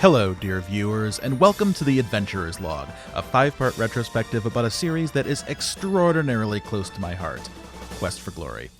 Hello, dear viewers, and welcome to the Adventurer's Log, a 5-part retrospective about a series that is extraordinarily close to my heart, Quest for Glory.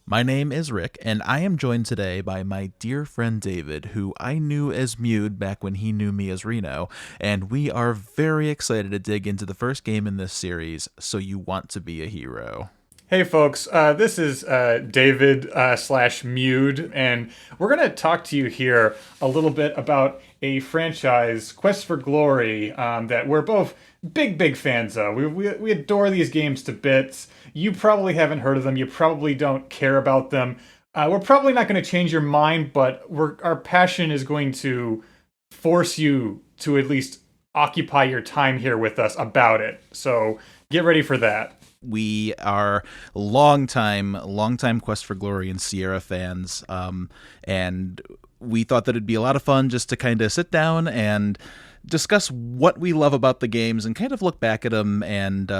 My name is Rick, and I am joined today by my dear friend David, who I knew as Mewd back when he knew me as Reno, and we are very excited to dig into the first game in this series, So You Want to Be a Hero. Hey folks, this is David slash Mewd, and we're going to talk to you here a little bit about a franchise, Quest for Glory, that we're both big fans of. We adore these games to bits. You probably haven't heard of them. You probably don't care about them. We're probably not going to change your mind, but our passion is going to force you to at least occupy your time here with us about it. So get ready for that. We are longtime Quest for Glory and Sierra fans, and we thought that it'd be a lot of fun just to kind of sit down and discuss what we love about the games and kind of look back at them and,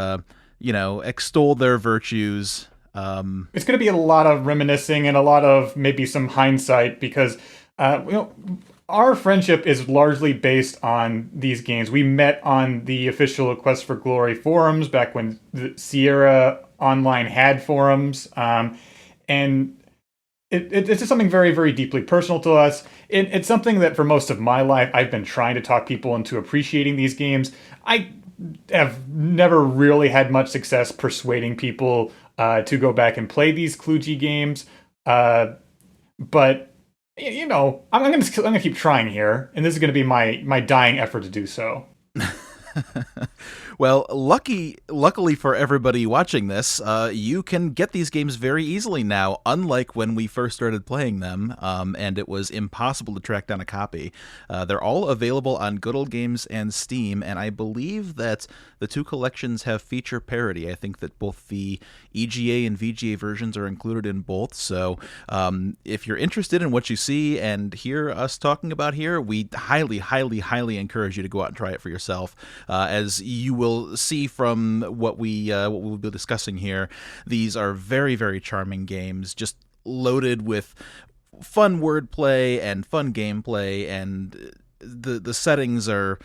extol their virtues. It's going to be a lot of reminiscing and a lot of maybe some hindsight because, our friendship is largely based on these games. We met on the official Quest for Glory forums back when the Sierra Online had forums. And it's just something very, very deeply personal to us. It's something that for most of my life, I've been trying to talk people into appreciating these games. I have never really had much success persuading people to go back and play these kludgy games. But I'm gonna keep trying here, and this is gonna be my dying effort to do so. Well, luckily for everybody watching this, you can get these games very easily now, unlike when we first started playing them, and it was impossible to track down a copy. They're all available on Good Old Games and Steam, and I believe that the two collections have feature parity. I think that both the EGA and VGA versions are included in both, so if you're interested in what you see and hear us talking about here, we highly encourage you to go out and try it for yourself. As you will see from what we'll be discussing here, these are very charming games, just loaded with fun wordplay and fun gameplay, and the settings are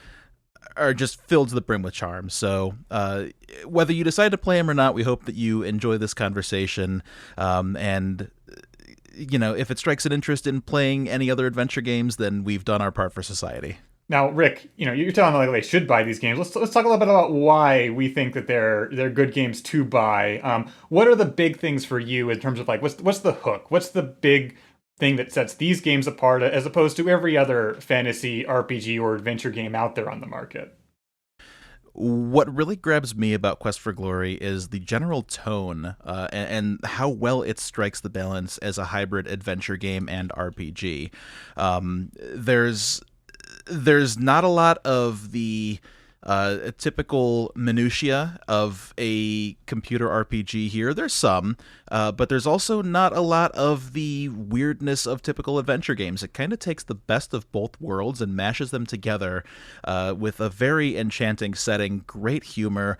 just filled to the brim with charm. So whether you decide to play them or not, we hope that you enjoy this conversation, and if it strikes an interest in playing any other adventure games, then we've done our part for society. Now, Rick, you're telling them like they should buy these games. Let's talk a little bit about why we think that they're good games to buy. What are the big things for you in terms of like what's the hook? What's the big thing that sets these games apart as opposed to every other fantasy RPG or adventure game out there on the market? What really grabs me about Quest for Glory is the general tone and how well it strikes the balance as a hybrid adventure game and RPG. There's not a lot of the typical minutiae of a computer RPG here. There's some, but there's also not a lot of the weirdness of typical adventure games. It kind of takes the best of both worlds and mashes them together with a very enchanting setting, great humor,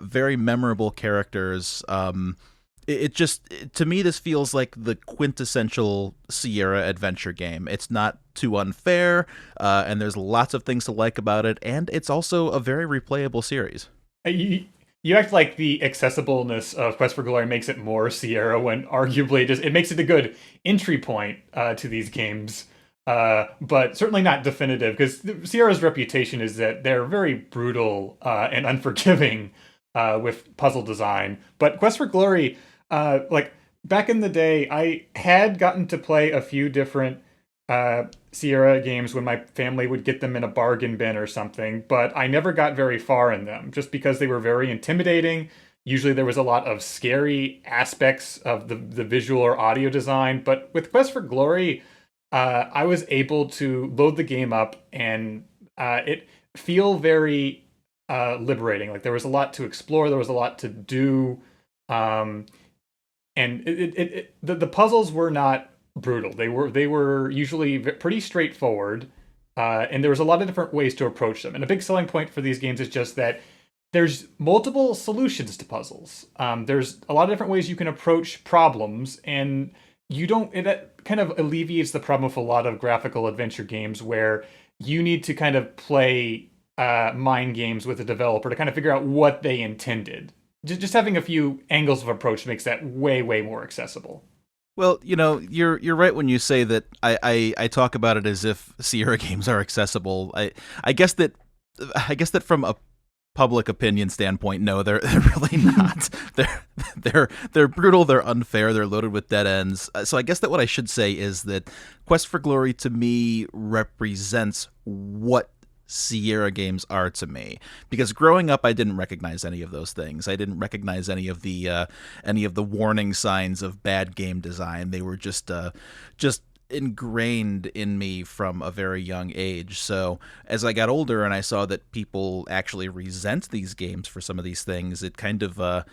very memorable characters. To me, this feels like the quintessential Sierra adventure game. It's not too unfair, and there's lots of things to like about it, and it's also a very replayable series. You act like the accessibleness of Quest for Glory makes it more Sierra, when arguably it makes it a good entry point to these games, but certainly not definitive, because Sierra's reputation is that they're very brutal and unforgiving with puzzle design. But Quest for Glory, like back in the day, I had gotten to play a few different Sierra games when my family would get them in a bargain bin or something, but I never got very far in them just because they were very intimidating. Usually there was a lot of scary aspects of the visual or audio design, but with Quest for Glory, I was able to load the game up and it feel very liberating. Like there was a lot to explore, there was a lot to do, and the puzzles were not brutal. They were usually pretty straightforward, and there was a lot of different ways to approach them. And a big selling point for these games is just that there's multiple solutions to puzzles. There's a lot of different ways you can approach problems, and that kind of alleviates the problem with a lot of graphical adventure games where you need to kind of play mind games with the developer to kind of figure out what they intended. Just having a few angles of approach makes that way, way more accessible. Well, you're right when you say that I talk about it as if Sierra games are accessible. I guess that I guess that from a public opinion standpoint, no, they're really not. They're brutal, they're unfair, they're loaded with dead ends. So I guess that what I should say is that Quest for Glory to me represents what Sierra games are to me, because growing up I didn't recognize any of those things. I didn't recognize any of the warning signs of bad game design. They were just ingrained in me from a very young age. So as I got older and I saw that people actually resent these games for some of these things, it kind of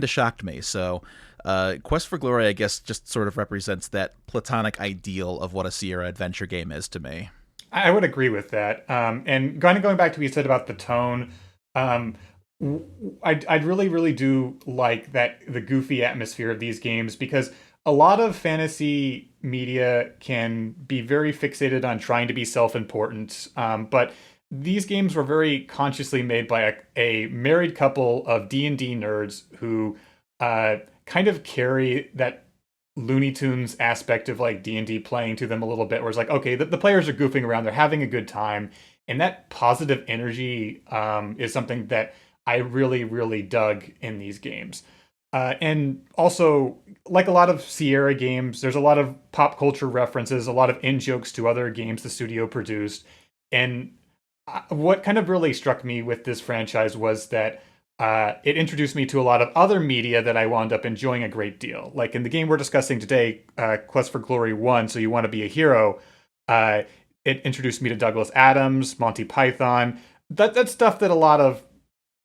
shocked me. So Quest for Glory, I guess, just sort of represents that platonic ideal of what a Sierra adventure game is to me. I would agree with that. And kind of going back to what you said about the tone, um, I'd really, really do like that the goofy atmosphere of these games, because a lot of fantasy media can be very fixated on trying to be self-important. But these games were very consciously made by a married couple of D&D nerds who kind of carry that Looney Tunes aspect of like D&D playing to them a little bit, where it's like, okay, the players are goofing around, they're having a good time, and that positive energy is something that I really, really dug in these games. And also, like a lot of Sierra games, there's a lot of pop culture references, a lot of in jokes to other games the studio produced. And what kind of really struck me with this franchise was that it introduced me to a lot of other media that I wound up enjoying a great deal. Like in the game we're discussing today, Quest for Glory 1, So You Want to Be a Hero, uh, it introduced me to Douglas Adams, Monty Python. That's stuff that a lot of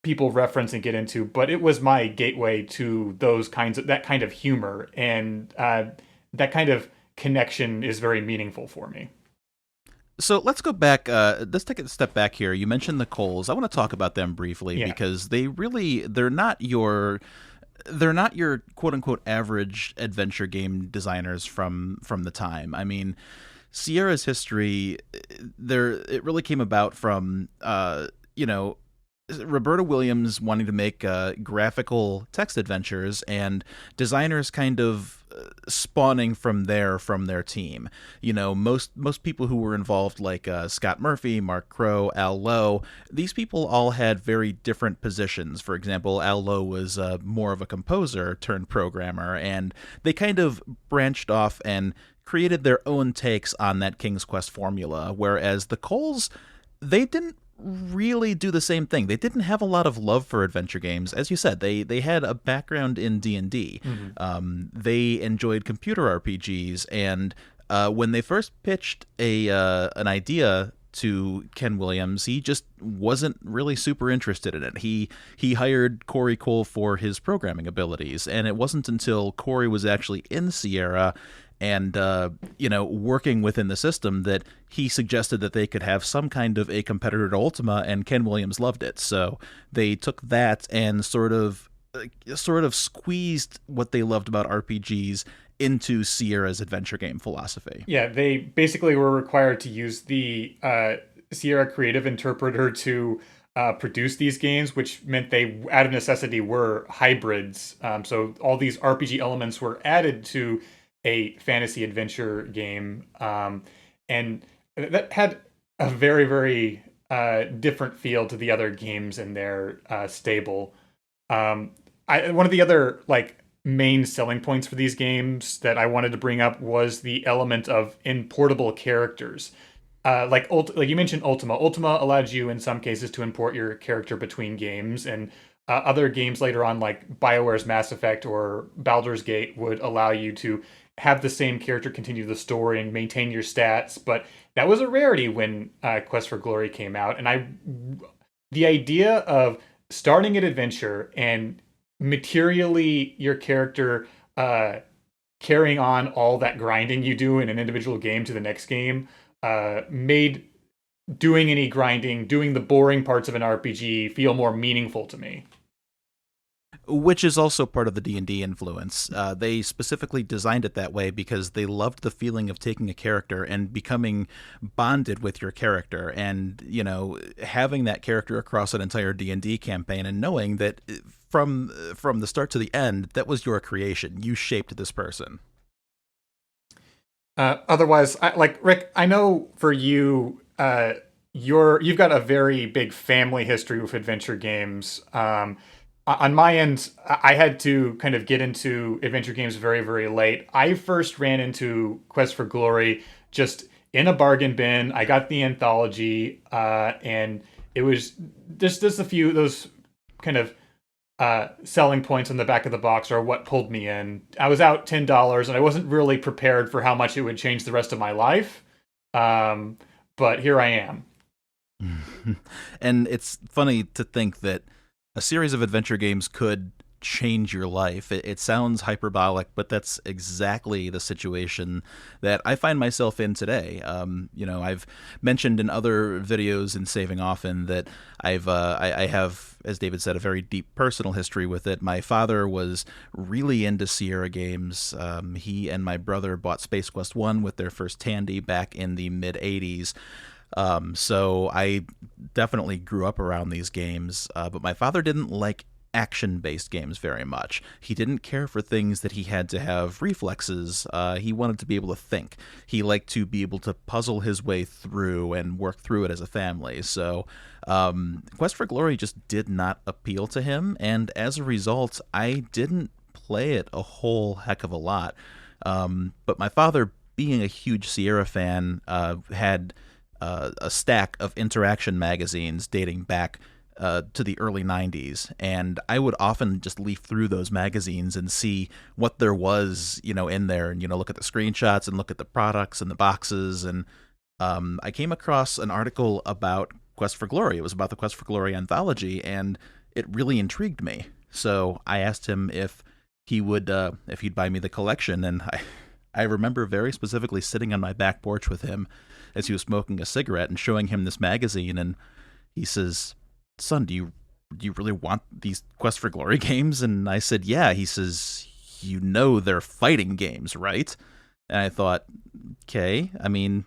people reference and get into, but it was my gateway to that kind of humor, and that kind of connection is very meaningful for me. So let's go back. Let's take a step back here. You mentioned the Coles. I want to talk about them briefly Yeah. because they're not your quote unquote average adventure game designers from the time. I mean, Sierra's history, there it really came about from Roberta Williams wanting to make graphical text adventures, and designers kind of spawning from their team. Most people who were involved, like Scott Murphy, Mark Crow, Al Lowe, these people all had very different positions. For example, Al Lowe was more of a composer turned programmer, and they kind of branched off and created their own takes on that King's Quest formula, whereas the Coles, they didn't really do the same thing. They didn't have a lot of love for adventure games. As you said, they had a background in D&D. Hmm. They enjoyed computer RPGs, and when they first pitched an idea to Ken Williams, he just wasn't really super interested in it. He hired Corey Cole for his programming abilities, and it wasn't until Corey was actually in Sierra and working within the system that he suggested that they could have some kind of a competitor to Ultima, and Ken Williams loved it. So they took that and sort of squeezed what they loved about RPGs into Sierra's adventure game philosophy. Yeah, they basically were required to use the Sierra Creative Interpreter to produce these games, which meant they, out of necessity, were hybrids. So all these RPG elements were added to a fantasy adventure game, and that had a very, very different feel to the other games in their stable. One of the other like main selling points for these games that I wanted to bring up was the element of importable characters. Like you mentioned, Ultima allowed you in some cases to import your character between games, and other games later on, like BioWare's Mass Effect or Baldur's Gate, would allow you to have the same character continue the story and maintain your stats. But that was a rarity when Quest for Glory came out, and the idea of starting an adventure and materially your character carrying on all that grinding you do in an individual game to the next game made doing any grinding, doing the boring parts of an RPG feel more meaningful to me. which is also part of the D&D influence. They specifically designed it that way because they loved the feeling of taking a character and becoming bonded with your character, and having that character across an entire D&D campaign and knowing that from the start to the end, that was your creation. You shaped this person. Otherwise, like Rick, I know for you, you've got a very big family history with adventure games. On my end, I had to kind of get into adventure games very, very late. I first ran into Quest for Glory just in a bargain bin. I got the Anthology, and it was just a few those kind of selling points on the back of the box are what pulled me in. I was out $10, and I wasn't really prepared for how much it would change the rest of my life. But here I am. And it's funny to think that a series of adventure games could change your life. It sounds hyperbolic, but that's exactly the situation that I find myself in today. I've mentioned in other videos in Saving Often that I have, as David said, a very deep personal history with it. My father was really into Sierra games. He and my brother bought Space Quest 1 with their first Tandy back in the mid 80s. So I definitely grew up around these games, but my father didn't like action-based games very much. He didn't care for things that he had to have reflexes. He wanted to be able to think. He liked to be able to puzzle his way through and work through it as a family. So Quest for Glory just did not appeal to him, and as a result, I didn't play it a whole heck of a lot. But my father, being a huge Sierra fan, had a stack of interaction magazines dating back to the early 90s, and I would often just leaf through those magazines and see what there was, in there, and, look at the screenshots and look at the products and the boxes, and I came across an article about Quest for Glory. It was about the Quest for Glory anthology, and it really intrigued me. So I asked him if he'd buy me the collection, and I remember very specifically sitting on my back porch with him as he was smoking a cigarette and showing him this magazine, and he says, "Son, do you really want these Quest for Glory games?" And I said, "Yeah." He says, "They're fighting games, right?" And I thought, okay, I mean,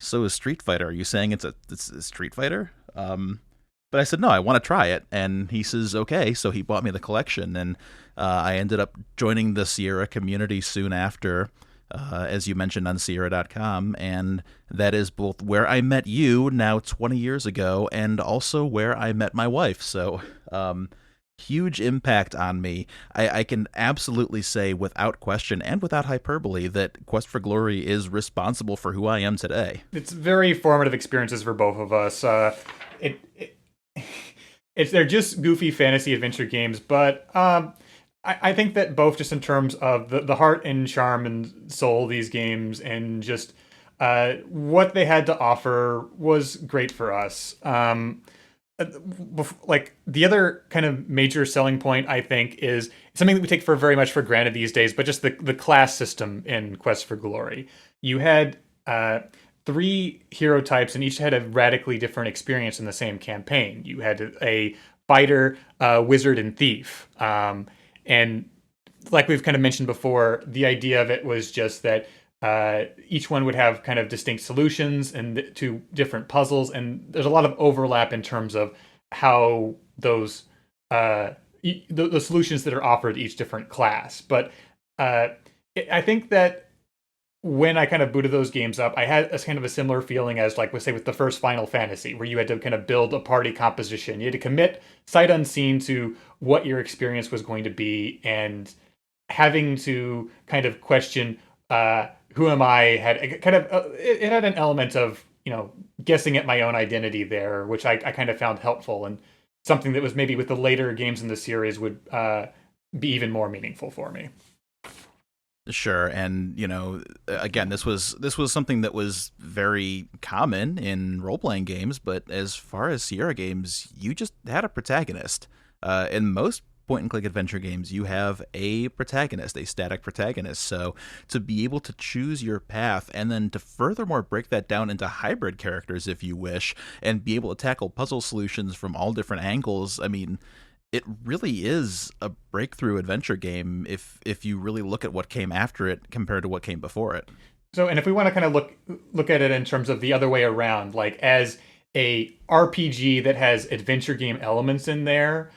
so is Street Fighter. Are you saying it's a Street Fighter? But I said, no, I want to try it. And he says, okay. So he bought me the collection, and I ended up joining the Sierra community soon after, as you mentioned, on Sierra.com, and that is both where I met you now 20 years ago and also where I met my wife. So huge impact on me. I can absolutely say without question and without hyperbole that Quest for Glory is responsible for who I am today. It's very formative experiences for both of us. They're just goofy fantasy adventure games, but I think that both, just in terms of the heart and charm and soul of these games, and just what they had to offer, was great for us. Like, the other kind of major selling point, I think, is something that we take very much for granted these days, but just the class system in Quest for Glory. You had 3 hero types, and each had a radically different experience in the same campaign. You had a fighter, wizard, and thief. And like we've kind of mentioned before, the idea of it was just that each one would have kind of distinct solutions and to different puzzles, and there's a lot of overlap in terms of how those the solutions that are offered each different class. But I think that when I kind of booted those games up, I had a kind of a similar feeling as, like, let's say, with the first Final Fantasy, where you had to kind of build a party composition. You had to commit sight unseen to what your experience was going to be, and having to kind of question who am I, had kind of it had an element of guessing at my own identity there, which I kind of found helpful, and something that was maybe with the later games in the series would be even more meaningful for me. Sure, and again, this was something that was very common in role-playing games, but as far as Sierra games, you just had a protagonist. In most point-and-click adventure games, you have a protagonist, a static protagonist. So to be able to choose your path, and then to furthermore break that down into hybrid characters, if you wish, and be able to tackle puzzle solutions from all different angles, I mean, it really is a breakthrough adventure game if you really look at what came after it compared to what came before it. So, and if we want to kind of look at it in terms of the other way around, like as a RPG that has adventure game elements in there,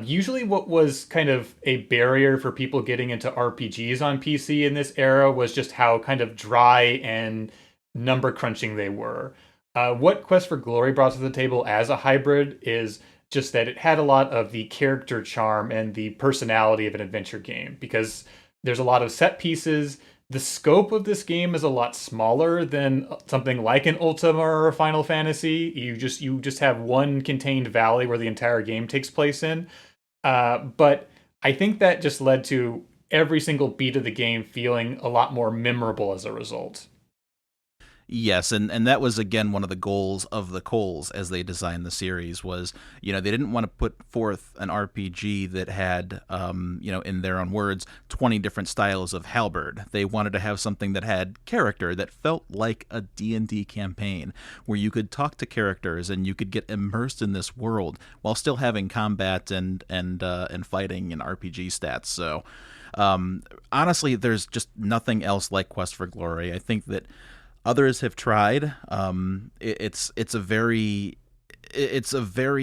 usually what was kind of a barrier for people getting into RPGs on PC in this era was just how kind of dry and number crunching they were. What Quest for Glory brought to the table as a hybrid is just that it had a lot of the character charm and the personality of an adventure game because there's a lot of set pieces. The scope of this game is a lot smaller than something like an Ultima or a Final Fantasy. You just have one contained valley where the entire game takes place in. But I think that just led to every single beat of the game feeling a lot more memorable as a result. Yes, and that was again one of the goals of the Coles as they designed the series was, they didn't want to put forth an RPG that had, in their own words, 20 different styles of halberd. They wanted to have something that had character that felt like a D&D campaign where you could talk to characters and you could get immersed in this world while still having combat and fighting and RPG stats. So, honestly, there's just nothing else like Quest for Glory. I think that others have tried. It's a very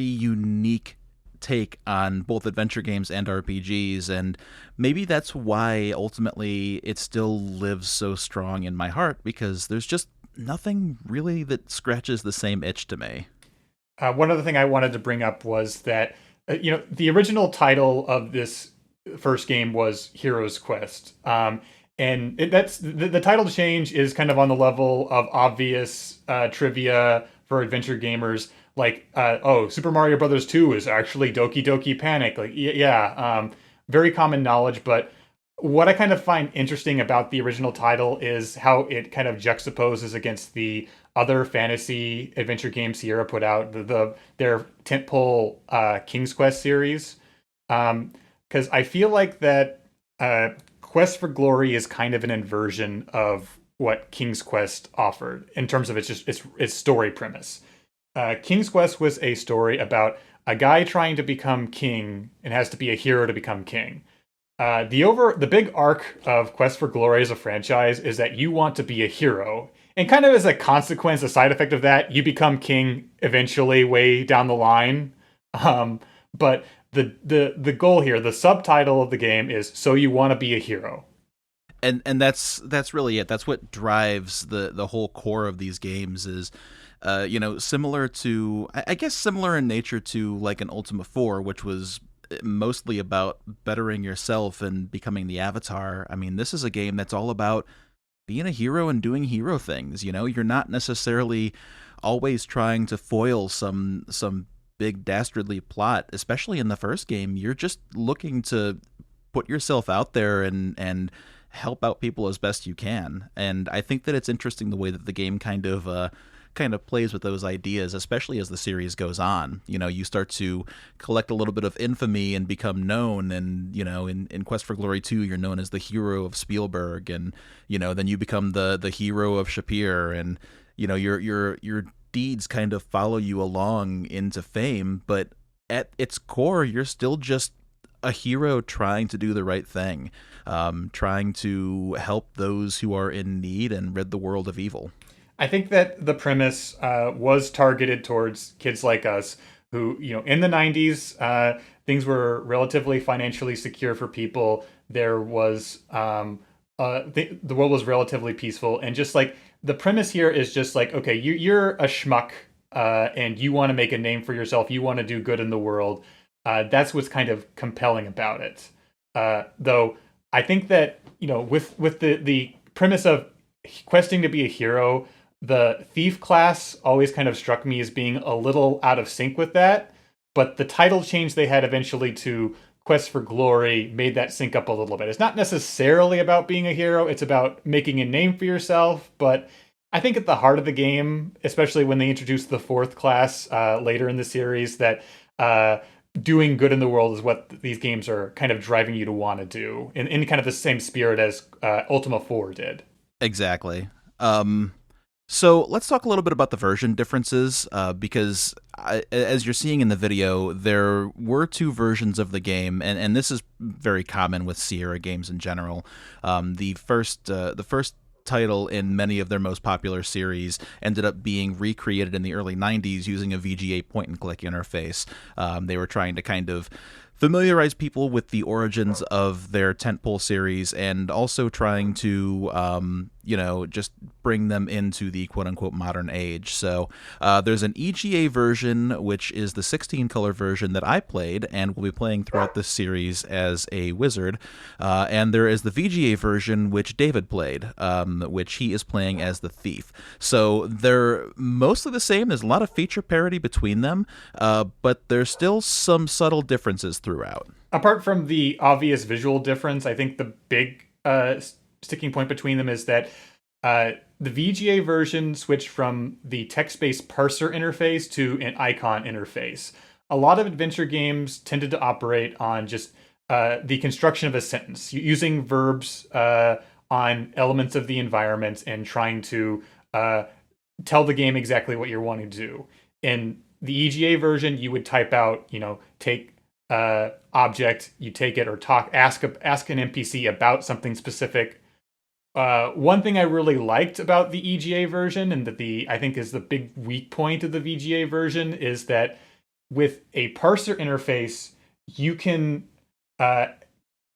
unique take on both adventure games and RPGs, and maybe that's why ultimately it still lives so strong in my heart because there's just nothing really that scratches the same itch to me. One other thing I wanted to bring up was that the original title of this first game was Hero's Quest. And that's the title change is kind of on the level of obvious trivia for adventure gamers, like Super Mario Brothers 2 is actually Doki Doki Panic. Like yeah, very common knowledge. But what I kind of find interesting about the original title is how it kind of juxtaposes against the other fantasy adventure games Sierra put out, their tentpole King's Quest series. Because I feel like that. Quest for Glory is kind of an inversion of what King's Quest offered in terms of its story premise. King's Quest was a story about a guy trying to become king and has to be a hero to become king. The big arc of Quest for Glory as a franchise is that you want to be a hero, and kind of as a consequence, a side effect of that, you become king eventually, way down the line. But the goal here, the subtitle of the game is "So You Want to Be a Hero." And that's really it. That's what drives the whole core of these games is similar to, I guess, similar in nature to like an Ultima 4, which was mostly about bettering yourself and becoming the avatar. I mean, this is a game that's all about being a hero and doing hero things. You're not necessarily always trying to foil some big dastardly plot, especially in the first game. You're just looking to put yourself out there and help out people as best you can. And I think that it's interesting the way that the game kind of plays with those ideas, especially as the series goes on. You start to collect a little bit of infamy and become known. And, in Quest for Glory 2, you're known as the hero of Spielberg. And, then you become the hero of Shapir. And, your deeds kind of follow you along into fame. But at its core, you're still just a hero trying to do the right thing, trying to help those who are in need and rid the world of evil. I think that the premise was targeted towards kids like us who, in the 90s, things were relatively financially secure for people. There was, the world was relatively peaceful. And just like the premise here is just like, okay, you're a schmuck and you want to make a name for yourself. You want to do good in the world. That's what's kind of compelling about it. Though I think that, with the premise of questing to be a hero, the thief class always kind of struck me as being a little out of sync with that, but the title change they had eventually to Quest for Glory made that sync up a little bit. It's not necessarily about being a hero, it's about making a name for yourself, but I think at the heart of the game, especially when they introduced the fourth class later in the series, that doing good in the world is what these games are kind of driving you to want to do, in kind of the same spirit as Ultima 4 did. Exactly. So let's talk a little bit about the version differences, because as you're seeing in the video, there were two versions of the game, and this is very common with Sierra games in general. The first title in many of their most popular series ended up being recreated in the early 90s using a VGA point and click interface. They were trying to kind of familiarize people with the origins of their tentpole series, and also trying to just bring them into the quote-unquote modern age. So there's an EGA version, which is the 16 color version that I played and will be playing throughout this series as a wizard, and there is the VGA version, which David played, which he is playing as the thief. So they're mostly the same. There's a lot of feature parity between them, but there's still some subtle differences throughout. Apart from the obvious visual difference, I think the big sticking point between them is that the VGA version switched from the text-based parser interface to an icon interface. A lot of adventure games tended to operate on just the construction of a sentence, using verbs on elements of the environment and trying to tell the game exactly what you're wanting to do. In the EGA version, you would type out, take object, you take it, or ask an NPC about something specific. One thing I really liked about the EGA version, and that I think is the big weak point of the VGA version, is that with a parser interface, you can kind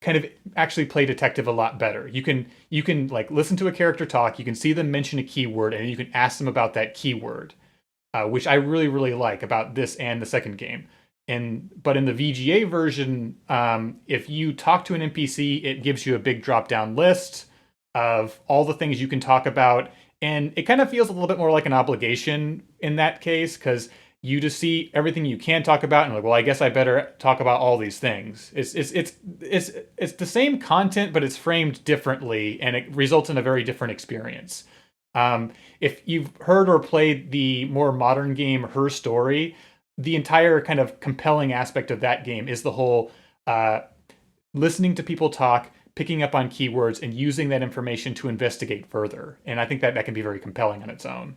of actually play detective a lot better. You can like listen to a character talk, you can see them mention a keyword, and you can ask them about that keyword, which I really really like about this and the second game. But in the VGA version, if you talk to an NPC, it gives you a big drop down list of all the things you can talk about, and it kind of feels a little bit more like an obligation in that case, because you just see everything you can talk about and like, well, I guess I better talk about all these things. It's the same content, but it's framed differently, and it results in a very different experience. If you've heard or played the more modern game Her Story, the entire kind of compelling aspect of that game is the whole listening to people talk, picking up on keywords, and using that information to investigate further. And I think that can be very compelling on its own.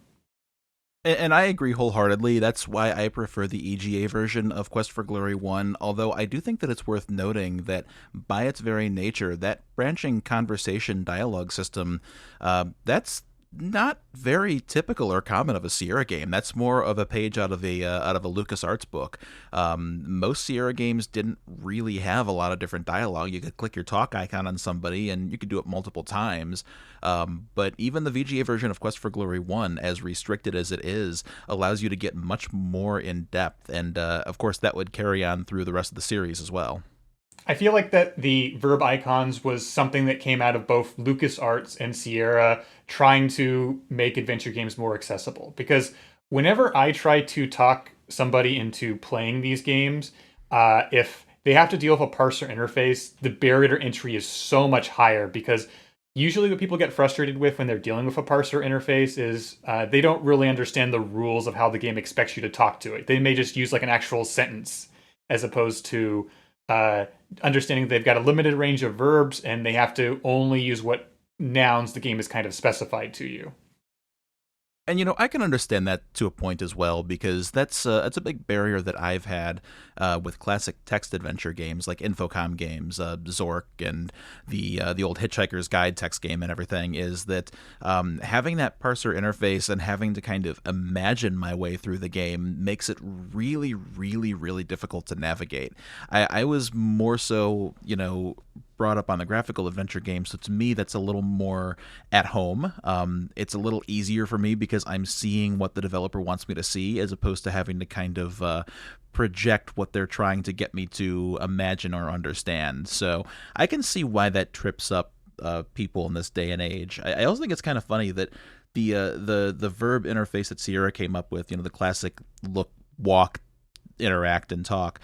And I agree wholeheartedly. That's why I prefer the EGA version of Quest for Glory 1, although I do think that it's worth noting that by its very nature, that branching conversation dialogue system, that's not very typical or common of a Sierra game. That's more of a page out of a LucasArts book. Most Sierra games didn't really have a lot of different dialogue. You could click your talk icon on somebody, and you could do it multiple times. But even the VGA version of Quest for Glory 1, as restricted as it is, allows you to get much more in depth, and of course that would carry on through the rest of the series as well. I feel like that the verb icons was something that came out of both LucasArts and Sierra trying to make adventure games more accessible. Because whenever I try to talk somebody into playing these games, if they have to deal with a parser interface, the barrier to entry is so much higher, because usually what people get frustrated with when they're dealing with a parser interface is they don't really understand the rules of how the game expects you to talk to it. They may just use like an actual sentence as opposed to understanding they've got a limited range of verbs and they have to only use what nouns the game is kind of specified to you. And I can understand that to a point as well, because that's a big barrier that I've had with classic text adventure games like Infocom games, Zork, and the old Hitchhiker's Guide text game and everything. Is that having that parser interface and having to kind of imagine my way through the game makes it really, really, really difficult to navigate. I was more so, brought up on the graphical adventure game, so to me that's a little more at home. It's a little easier for me because I'm seeing what the developer wants me to see, as opposed to having to kind of project what they're trying to get me to imagine or understand. So I can see why that trips up people in this day and age. I also think it's kind of funny that the verb interface that Sierra came up with, the classic look, walk, interact, and talk,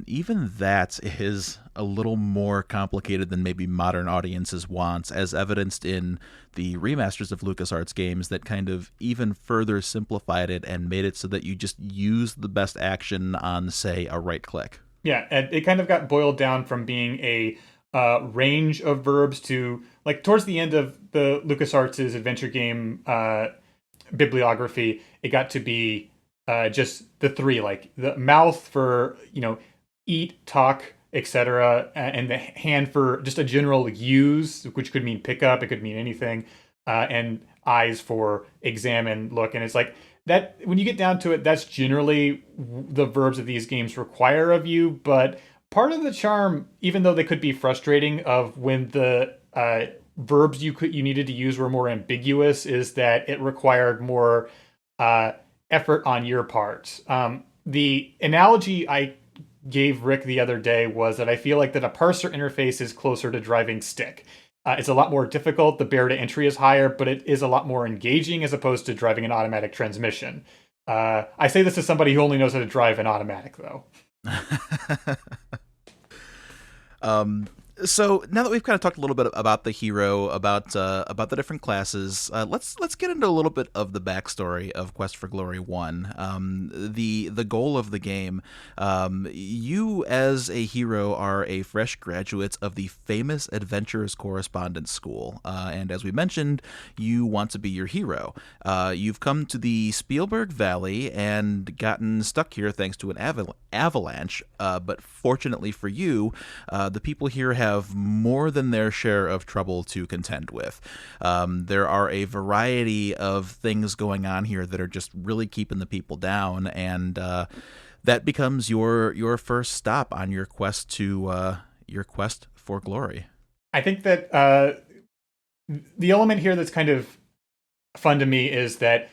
even that is a little more complicated than maybe modern audiences want, as evidenced in the remasters of LucasArts games that kind of even further simplified it and made it so that you just use the best action on, say, a right click. Yeah, and it kind of got boiled down from being a range of verbs to, like, towards the end of the LucasArts' adventure game bibliography, it got to be just the three, like the mouth for, eat, talk, etc., and the hand for just a general use, which could mean pick up, it could mean anything, and eyes for examine, look. And it's like that, when you get down to it, that's generally the verbs that these games require of you. But part of the charm, even though they could be frustrating, of when the verbs you needed to use were more ambiguous, is that it required more effort on your part. The analogy I gave Rick the other day was that I feel like that a parser interface is closer to driving stick. It's a lot more difficult. The barrier to entry is higher, but it is a lot more engaging as opposed to driving an automatic transmission. I say this as somebody who only knows how to drive an automatic, though. So now that we've kind of talked a little bit about the hero, about the different classes, let's get into a little bit of the backstory of Quest for Glory 1. The goal of the game. You as a hero are a fresh graduate of the famous Adventurers Correspondence School, and as we mentioned, you want to be your hero. You've come to the Spielberg Valley and gotten stuck here thanks to an avalanche, but fortunately for you, the people here have more than their share of trouble to contend with. There are a variety of things going on here that are just really keeping the people down, and that becomes your first stop on your quest for glory. I think that the element here that's kind of fun to me is that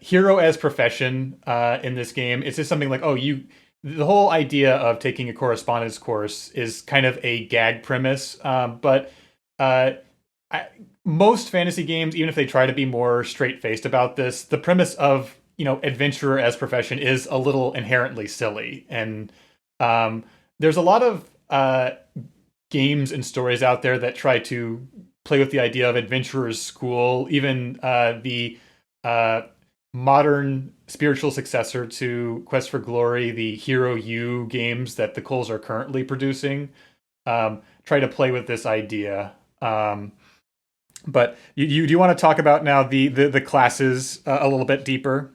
hero as profession in this game, it's just something like, the whole idea of taking a correspondence course is kind of a gag premise, but most fantasy games, even if they try to be more straight-faced about this, the premise of, adventurer as profession is a little inherently silly. And there's a lot of games and stories out there that try to play with the idea of adventurer's school, even the modern spiritual successor to Quest for Glory, the Hero U games that the Coles are currently producing, try to play with this idea. But do you want to talk about now the classes a little bit deeper?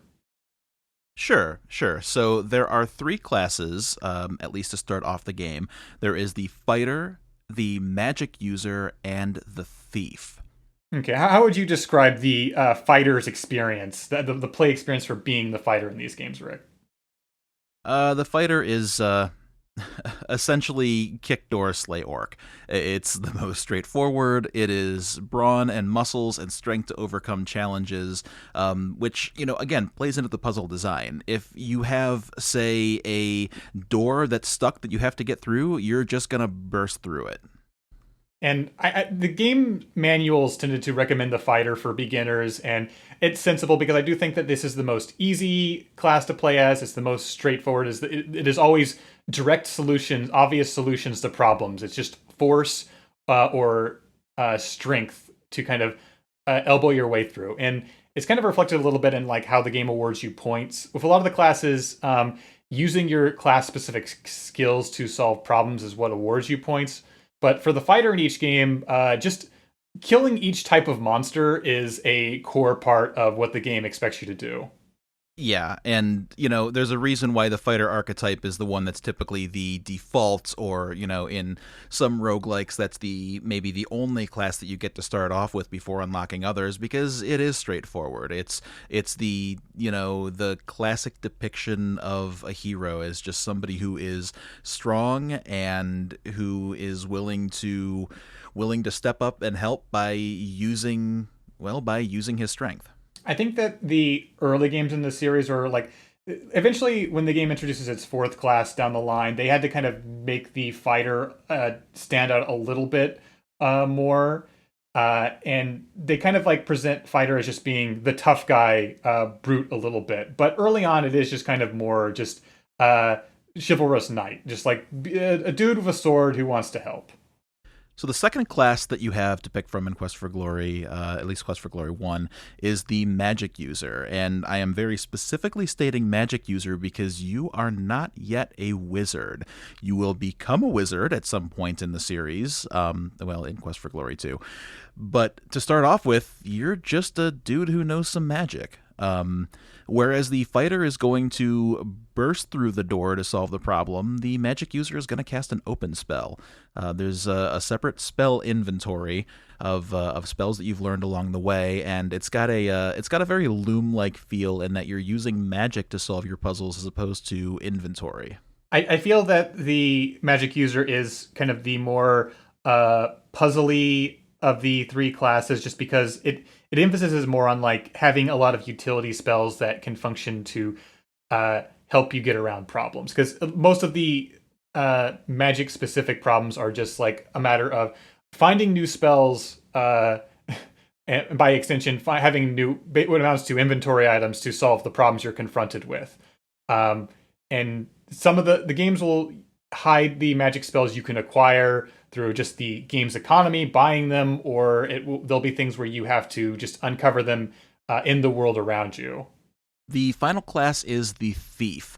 Sure. So there are three classes, at least to start off the game. There is the fighter, the magic user, and the thief. Okay, how would you describe the fighter's experience, the play experience for being the fighter in these games, Rick? The fighter is essentially kick door, slay orc. It's the most straightforward. It is brawn and muscles and strength to overcome challenges, which, again, plays into the puzzle design. If you have, say, a door that's stuck that you have to get through, you're just going to burst through it. And the game manuals tended to recommend the fighter for beginners, and it's sensible because I do think that this is the most easy class to play as. It's the most straightforward. It is always direct solutions, obvious solutions to problems. It's just force or strength to kind of elbow your way through. And it's kind of reflected a little bit in like how the game awards you points. With a lot of the classes, using your class-specific skills to solve problems is what awards you points. But for the fighter in each game, just killing each type of monster is a core part of what the game expects you to do. Yeah, and, there's a reason why the fighter archetype is the one that's typically the default, or, in some roguelikes, that's maybe the only class that you get to start off with before unlocking others, because it is straightforward. It's the, the classic depiction of a hero as just somebody who is strong and who is willing to step up and help by using his strength. I think that the early games in the series were like, eventually when the game introduces its fourth class down the line, they had to kind of make the fighter stand out a little bit more. And they kind of like present fighter as just being the tough guy brute a little bit. But early on, it is just kind of more just chivalrous knight, just like a dude with a sword who wants to help. So the second class that you have to pick from in Quest for Glory, at least Quest for Glory 1, is the Magic User. And I am very specifically stating Magic User because you are not yet a wizard. You will become a wizard at some point in the series, in Quest for Glory 2. But to start off with, you're just a dude who knows some magic. Whereas the fighter is going to burst through the door to solve the problem, the magic user is going to cast an open spell. There's a separate spell inventory of spells that you've learned along the way, and it's got a very loom-like feel in that you're using magic to solve your puzzles as opposed to inventory. I feel that the magic user is kind of the more puzzly of the three classes, just because it emphasizes more on like having a lot of utility spells that can function to help you get around problems. Because most of the magic specific problems are just like a matter of finding new spells. And by extension, having new what amounts to inventory items to solve the problems you're confronted with. And some of the games will hide the magic spells you can acquire through just the game's economy, buying them, or there'll be things where you have to just uncover them in the world around you. The final class is the Thief,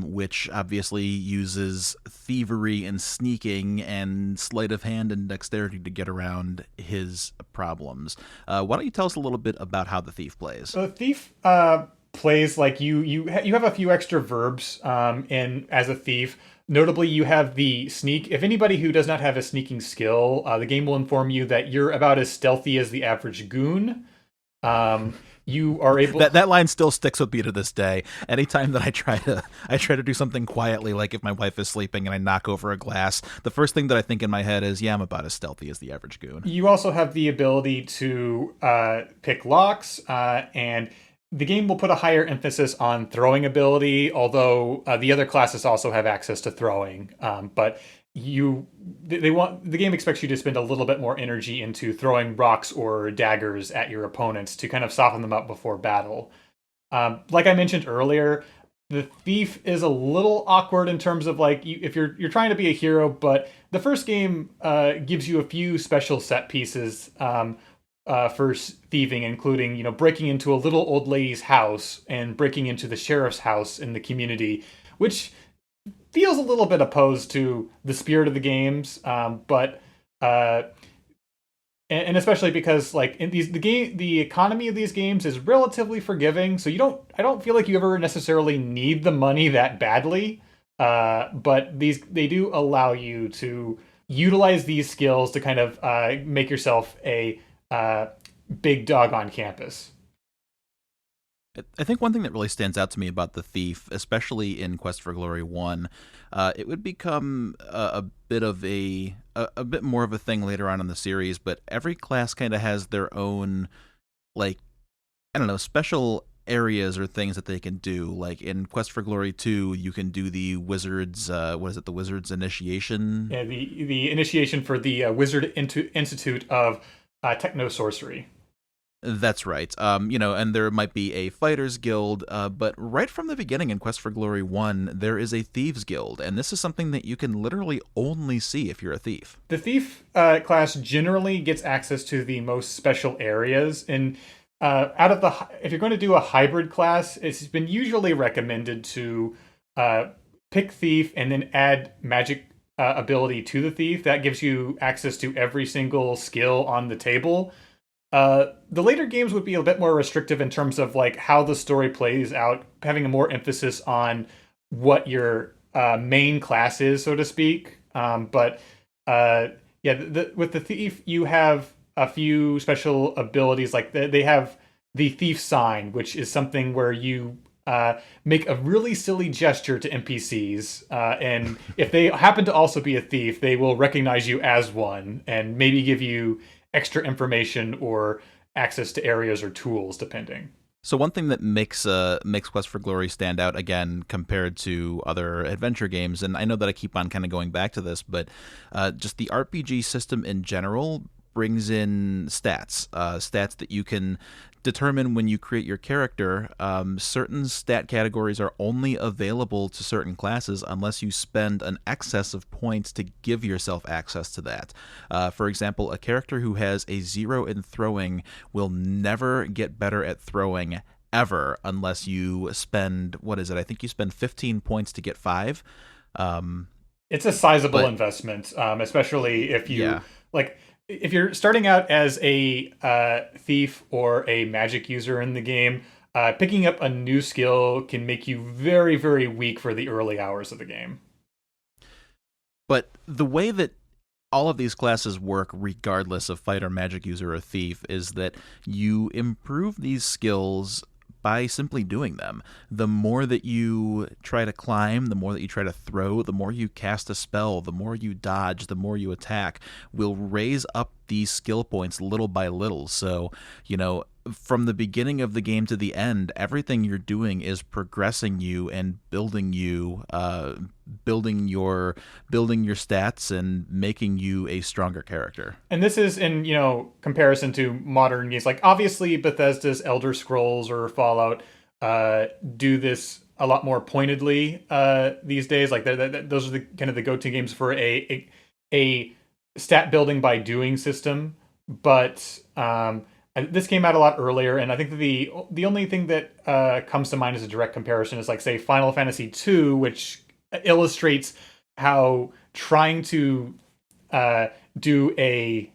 which obviously uses thievery and sneaking and sleight of hand and dexterity to get around his problems. Why don't you tell us a little bit about how the Thief plays? So the Thief plays like you have a few extra verbs in as a thief. Notably, you have the sneak. If anybody who does not have a sneaking skill, the game will inform you that you're about as stealthy as the average goon. You are able that line still sticks with me to this day. Anytime that I try to do something quietly, like if my wife is sleeping and I knock over a glass, the first thing that I think in my head is, yeah, I'm about as stealthy as the average goon. You also have the ability to pick locks, and the game will put a higher emphasis on throwing ability, although the other classes also have access to throwing. But the game expects you to spend a little bit more energy into throwing rocks or daggers at your opponents to kind of soften them up before battle. Like I mentioned earlier, the thief is a little awkward in terms of like if you're trying to be a hero, but the first game gives you a few special set pieces for thieving, including breaking into a little old lady's house and breaking into the sheriff's house in the community, which feels a little bit opposed to the spirit of the games, but and especially because like in the economy of these games is relatively forgiving, so I don't feel like you ever necessarily need the money that badly, but they do allow you to utilize these skills to kind of make yourself a big dog on campus. I think one thing that really stands out to me about the Thief, especially in Quest for Glory 1, it would become a bit of a bit more of a thing later on in the series, but every class kind of has their own, like, I don't know, special areas or things that they can do. Like in Quest for Glory 2, you can do the wizard's, what is it, the wizard's initiation? Yeah, the initiation for the Wizard Institute of Techno Sorcery. That's right. And there might be a Fighters Guild, but right from the beginning in Quest for Glory 1, there is a Thieves Guild, and this is something that you can literally only see if you're a thief. The Thief class generally gets access to the most special areas, and if you're going to do a hybrid class, it's been usually recommended to pick Thief and then add magic ability to the Thief. That gives you access to every single skill on the table. The later games would be a bit more restrictive in terms of like how the story plays out, having a more emphasis on what your main class is, so to speak. But with the Thief, you have a few special abilities. Like they have the Thief sign, which is something where you make a really silly gesture to NPCs, and if they happen to also be a thief, they will recognize you as one and maybe give you extra information or access to areas or tools, depending. So one thing that makes Quest for Glory stand out again compared to other adventure games, and I know that I keep on kind of going back to this, but just the RPG system in general brings in stats that you can determine when you create your character. Certain stat categories are only available to certain classes unless you spend an excess of points to give yourself access to that. For example, a character who has a 0 in throwing will never get better at throwing ever unless you spend, what is it? I think you spend 15 points to get 5. It's a sizable investment, especially if you like. If you're starting out as a thief or a magic user in the game, picking up a new skill can make you very, very weak for the early hours of the game. But the way that all of these classes work, regardless of fighter, magic user, or thief, is that you improve these skills by simply doing them. The more that you try to climb, the more that you try to throw, the more you cast a spell, the more you dodge, the more you attack, will raise up these skill points little by little. So, from the beginning of the game to the end, everything you're doing is progressing you and building you, building your stats and making you a stronger character. And this is in, comparison to modern games. Like, obviously, Bethesda's Elder Scrolls or Fallout do this a lot more pointedly these days. Like, those are the kind of the go-to games for a stat building by doing system. But this came out a lot earlier, and I think that the only thing that comes to mind as a direct comparison is, like, say, Final Fantasy II, which illustrates how trying to do a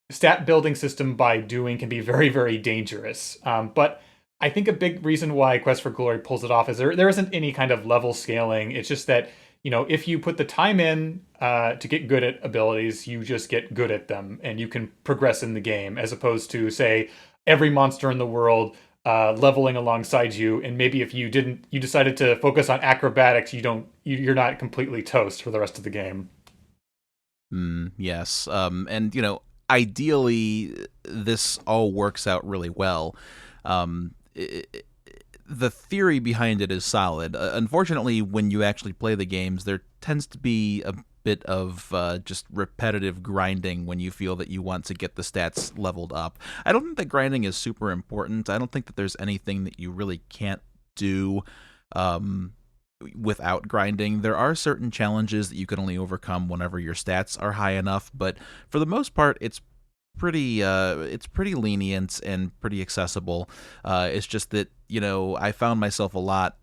stat building system by doing can be very, very dangerous. But I think a big reason why Quest for Glory pulls it off is there isn't any kind of level scaling. It's just that, if you put the time in to get good at abilities, you just get good at them and you can progress in the game, as opposed to, say, every monster in the world leveling alongside you, and maybe if you decided to focus on acrobatics, you're not completely toast for the rest of the game. Yes. And ideally, this all works out really well. The theory behind it is solid. Unfortunately, when you actually play the games, there tends to be a bit of just repetitive grinding when you feel that you want to get the stats leveled up. I don't think that grinding is super important. I don't think that there's anything that you really can't do without grinding. There are certain challenges that you can only overcome whenever your stats are high enough, but for the most part, it's pretty lenient and pretty accessible. It's just that I found myself a lot.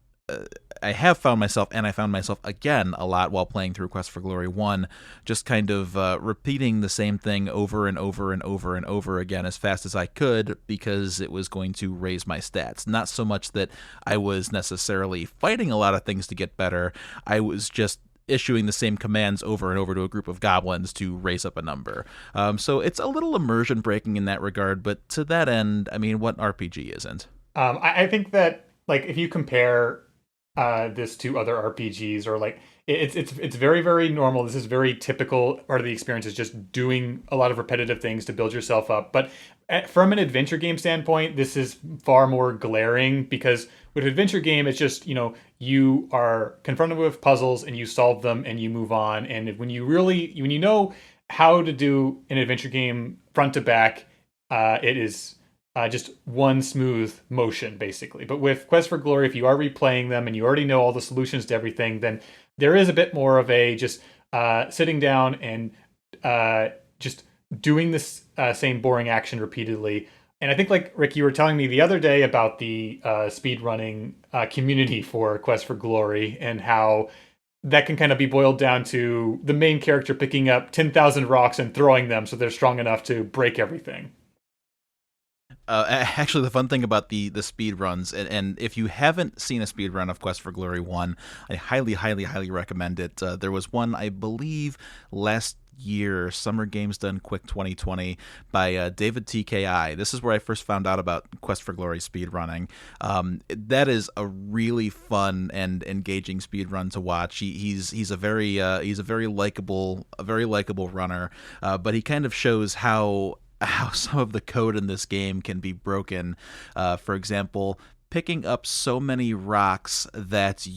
I have found myself, and I found myself again a lot while playing through Quest for Glory 1, just kind of repeating the same thing over and over and over and over again as fast as I could, because it was going to raise my stats. Not so much that I was necessarily fighting a lot of things to get better. I was just issuing the same commands over and over to a group of goblins to raise up a number. So it's a little immersion breaking in that regard, but to that end, I mean, what RPG isn't? I think that, like, if you compare this to other RPGs, or like, it's very, very normal. This is very typical. Part of the experience is just doing a lot of repetitive things to build yourself up. But from an adventure game standpoint, this is far more glaring, because with an adventure game, it's just, you are confronted with puzzles and you solve them and you move on. And when you know how to do an adventure game front to back, it is just one smooth motion, basically. But with Quest for Glory, if you are replaying them and you already know all the solutions to everything, then there is a bit more of a just sitting down and just doing this same boring action repeatedly. And I think, like, Rick, you were telling me the other day about the speedrunning community for Quest for Glory, and how that can kind of be boiled down to the main character picking up 10,000 rocks and throwing them so they're strong enough to break everything. Actually, the fun thing about the speed runs, and if you haven't seen a speed run of Quest for Glory 1, I highly, highly, highly recommend it. There was one, I believe, last year, Summer Games Done Quick 2020, by David TKI. This is where I first found out about Quest for Glory speedrunning. That is a really fun and engaging speedrun to watch. He's a very likable runner, but he kind of shows how some of the code in this game can be broken. For example, picking up so many rocks that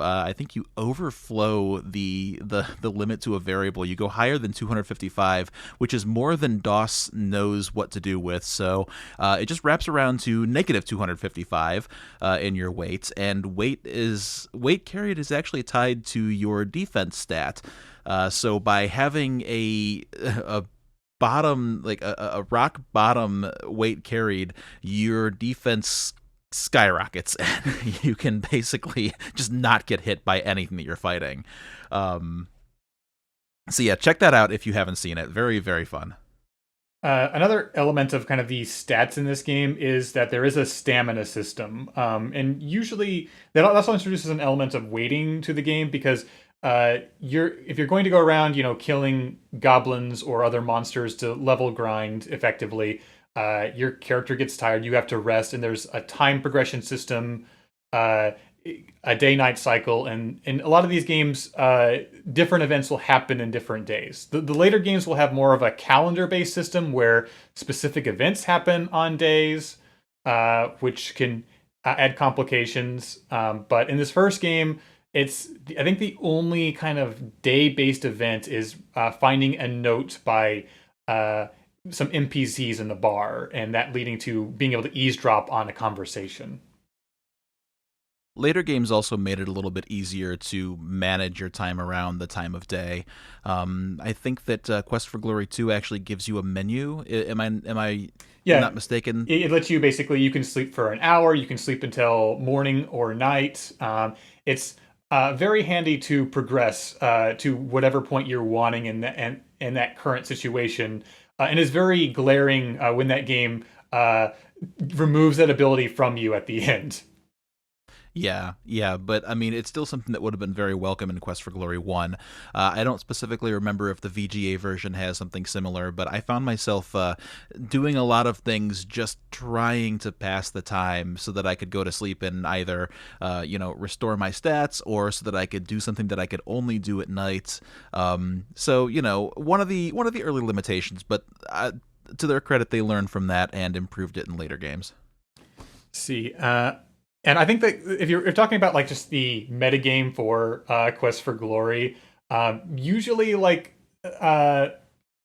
I think you overflow the limit to a variable. You go higher than 255, which is more than DOS knows what to do with. So it just wraps around to negative 255 in your weight, and weight carried is actually tied to your defense stat. So by having a bottom, like a rock bottom weight carried, your defense skyrockets and you can basically just not get hit by anything that you're fighting. So yeah, check that out if you haven't seen it. Very, very fun. Another element of kind of the stats in this game is that there is a stamina system, and usually that also introduces an element of waiting to the game because if you're going to go around, killing goblins or other monsters to level grind effectively, your character gets tired. You have to rest, and there's a time progression system. Uh, a day-night cycle, and in a lot of these games, different events will happen in different days. The later games will have more of a calendar-based system where specific events happen on days, which can add complications. But in this first game, I think the only kind of day-based event is finding a note by some NPCs in the bar, and that leading to being able to eavesdrop on a conversation. Later games also made it a little bit easier to manage your time around the time of day. I think that Quest for Glory 2 actually gives you a menu. Am I Yeah, not mistaken? it lets you basically you can sleep for an hour, you can sleep until morning or night. It's very handy to progress to whatever point you're wanting in that current situation, and is very glaring when that game removes that ability from you at the end. Yeah, but I mean, it's still something that would have been very welcome in Quest for Glory 1. I don't specifically remember if the VGA version has something similar, but I found myself doing a lot of things just trying to pass the time so that I could go to sleep and either, restore my stats or so that I could do something that I could only do at night. So, one of the early limitations, but to their credit, they learned from that and improved it in later games. See, and I think that if you're talking about like just the metagame for Quest for Glory, usually uh,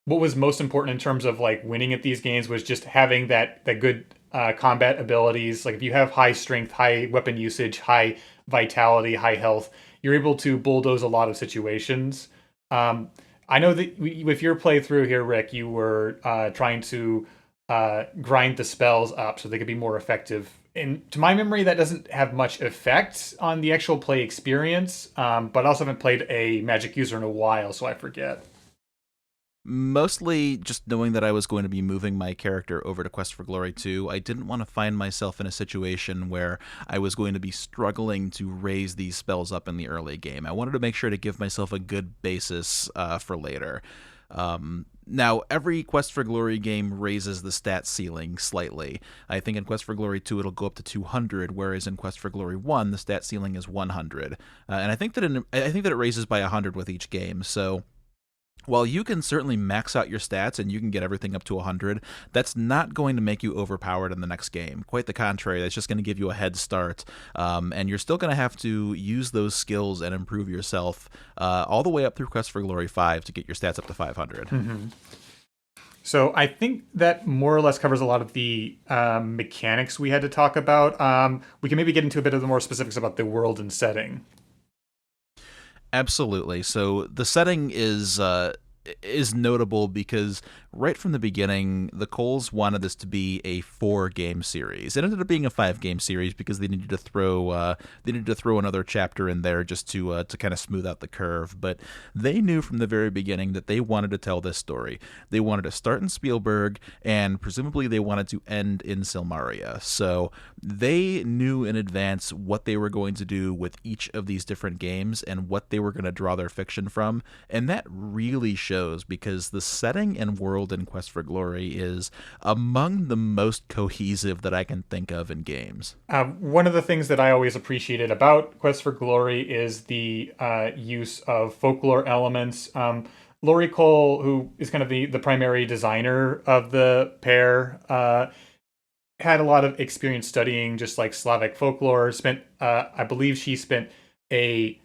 what was most important in terms of like winning at these games was just having that good combat abilities. Like if you have high strength, high weapon usage, high vitality, high health, you're able to bulldoze a lot of situations. Um, I know that with your playthrough here, Rick, you were trying to grind the spells up so they could be more effective. And to my memory, that doesn't have much effect on the actual play experience. But I also haven't played a Magic user in a while, so I forget. Mostly just knowing that I was going to be moving my character over to Quest for Glory 2, I didn't want to find myself in a situation where I was going to be struggling to raise these spells up in the early game. I wanted to make sure to give myself a good basis for later. Now, every Quest for Glory game raises the stat ceiling slightly. I think in Quest for Glory 2 it'll go up to 200, whereas in Quest for Glory 1 the stat ceiling is 100. And I think that it raises by 100 with each game. So while you can certainly max out your stats and you can get everything up to 100, that's not going to make you overpowered in the next game. Quite the contrary, that's just going to give you a head start. And you're still going to have to use those skills and improve yourself all the way up through Quest for Glory 5 to get your stats up to 500. Mm-hmm. So I think that more or less covers a lot of the mechanics we had to talk about. We can maybe get into a bit of the more specifics about the world and setting. Absolutely. So the setting is notable because right from the beginning, the Coles wanted this to be a 4-game series. It ended up being a 5-game series because they needed to throw another chapter in there just to kind of smooth out the curve. But they knew from the very beginning that they wanted to tell this story. They wanted to start in Spielberg, and presumably they wanted to end in Silmaria. So they knew in advance what they were going to do with each of these different games and what they were going to draw their fiction from, and that really shows because the setting and world in Quest for Glory is among the most cohesive that I can think of in games. One of the things that I always appreciated about Quest for Glory is the use of folklore elements. Laurie Cole, who is kind of the primary designer of the pair, had a lot of experience studying just like Slavic folklore. I believe she spent a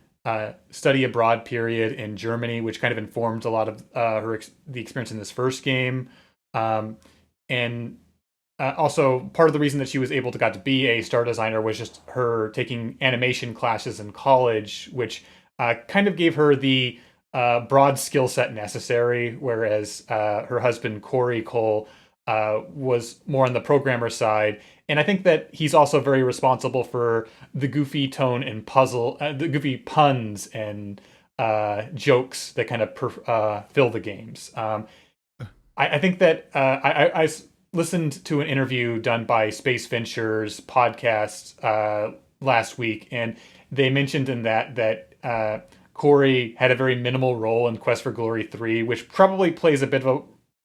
study abroad period in Germany, which kind of informed a lot of the experience in this first game. And Also, part of the reason that she was able to got to be a star designer was just her taking animation classes in college, which kind of gave her the broad skill set necessary, whereas her husband Corey Cole was more on the programmer side. And I think that he's also very responsible for the goofy tone and the goofy puns and jokes that kind of fill the games. I think that listened to an interview done by Space Ventures podcast last week, and they mentioned in that Corey had a very minimal role in Quest for Glory 3, which probably plays a bit of a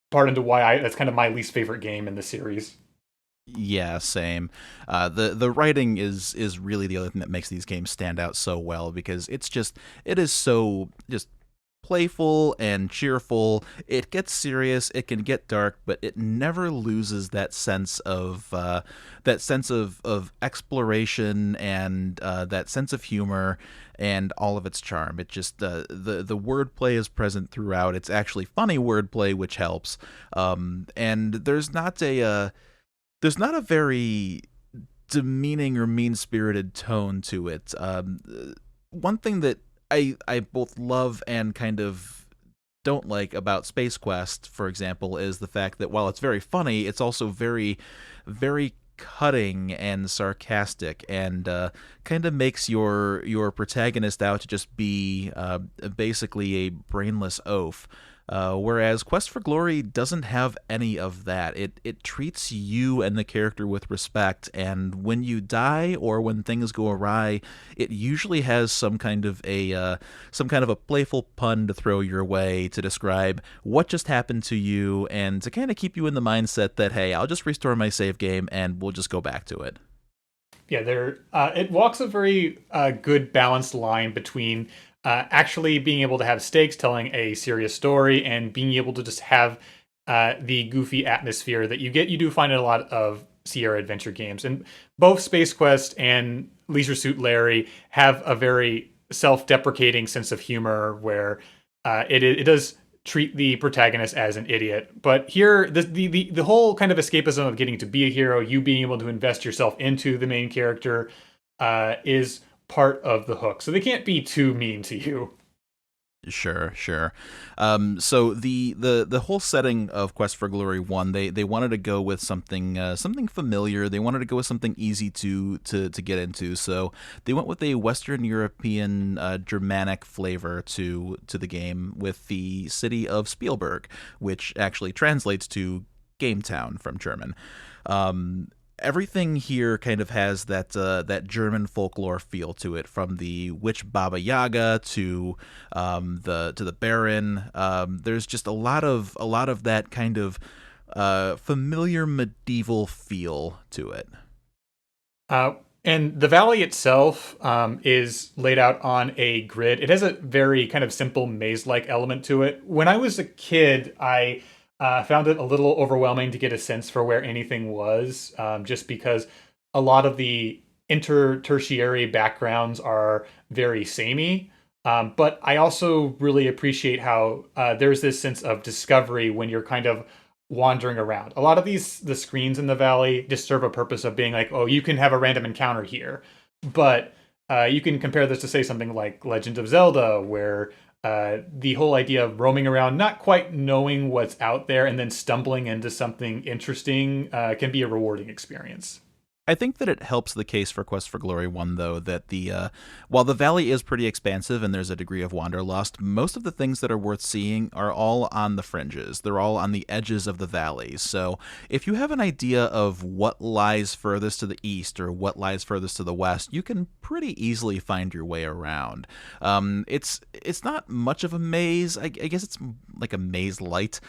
part into why that's kind of my least favorite game in the series. Yeah, same. The writing is really the other thing that makes these games stand out so well, because it is so just playful and cheerful. It gets serious, it can get dark, but it never loses that sense of exploration and that sense of humor and all of its charm. It just the wordplay is present throughout. It's actually funny wordplay, which helps. And there's not a very demeaning or mean spirited tone to it. One thing that I both love and kind of don't like about Space Quest, for example, is the fact that while it's very funny, it's also very cutting and sarcastic, and kind of makes your protagonist out to just be basically a brainless oaf. Whereas Quest for Glory doesn't have any of that. It treats you and the character with respect, and when you die or when things go awry, it usually has some kind of a playful pun to throw your way to describe what just happened to you, and to kind of keep you in the mindset that, hey, I'll just restore my save game and we'll just go back to it. Yeah, there. It walks a very good balanced line between actually being able to have stakes, telling a serious story, and being able to just have the goofy atmosphere that you get. You do find in a lot of Sierra adventure games, and both Space Quest and Leisure Suit Larry have a very self-deprecating sense of humor where it does treat the protagonist as an idiot. But here, the whole kind of escapism of getting to be a hero, you being able to invest yourself into the main character, is part of the hook. So they can't be too mean to you. Sure, sure. So the whole setting of Quest for Glory 1, they wanted to go with something familiar. They wanted to go with something easy to get into. So they went with a Western European Germanic flavor to the game, with the city of Spielberg, which actually translates to Game Town from German. Everything here kind of has that German folklore feel to it, from the witch Baba Yaga to the Baron. There's just a lot of that kind of familiar medieval feel to it. Uh, and the valley itself is laid out on a grid. It has a very kind of simple maze-like element to it. When I was a kid, I found it a little overwhelming to get a sense for where anything was, just because a lot of the inter-tertiary backgrounds are very samey. But I also really appreciate how there's this sense of discovery when you're kind of wandering around. A lot of the screens in the valley just serve a purpose of being like, oh, you can have a random encounter here. But you can compare this to, say, something like Legend of Zelda, where the whole idea of roaming around, not quite knowing what's out there, and then stumbling into something interesting can be a rewarding experience. I think that it helps the case for Quest for Glory 1, though, that while the valley is pretty expansive and there's a degree of wanderlust, most of the things that are worth seeing are all on the fringes. They're all on the edges of the valley. So if you have an idea of what lies furthest to the east or what lies furthest to the west, you can pretty easily find your way around. It's not much of a maze. I guess it's like a maze light.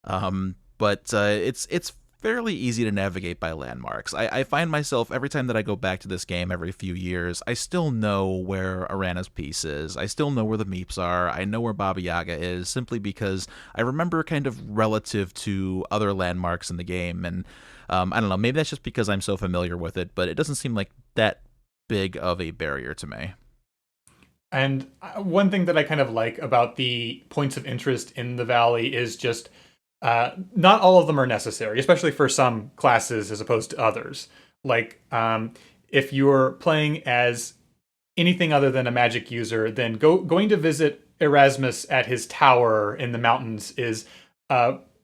But it's fairly easy to navigate by landmarks. I find myself, every time that I go back to this game every few years, I still know where Arana's Piece is. I still know where the Meeps are. I know where Baba Yaga is, simply because I remember kind of relative to other landmarks in the game. And I don't know, maybe that's just because I'm so familiar with it, but it doesn't seem like that big of a barrier to me. And one thing that I kind of like about the points of interest in the valley is just not all of them are necessary, especially for some classes as opposed to others. Like, if you're playing as anything other than a magic user, then going to visit Erasmus at his tower in the mountains is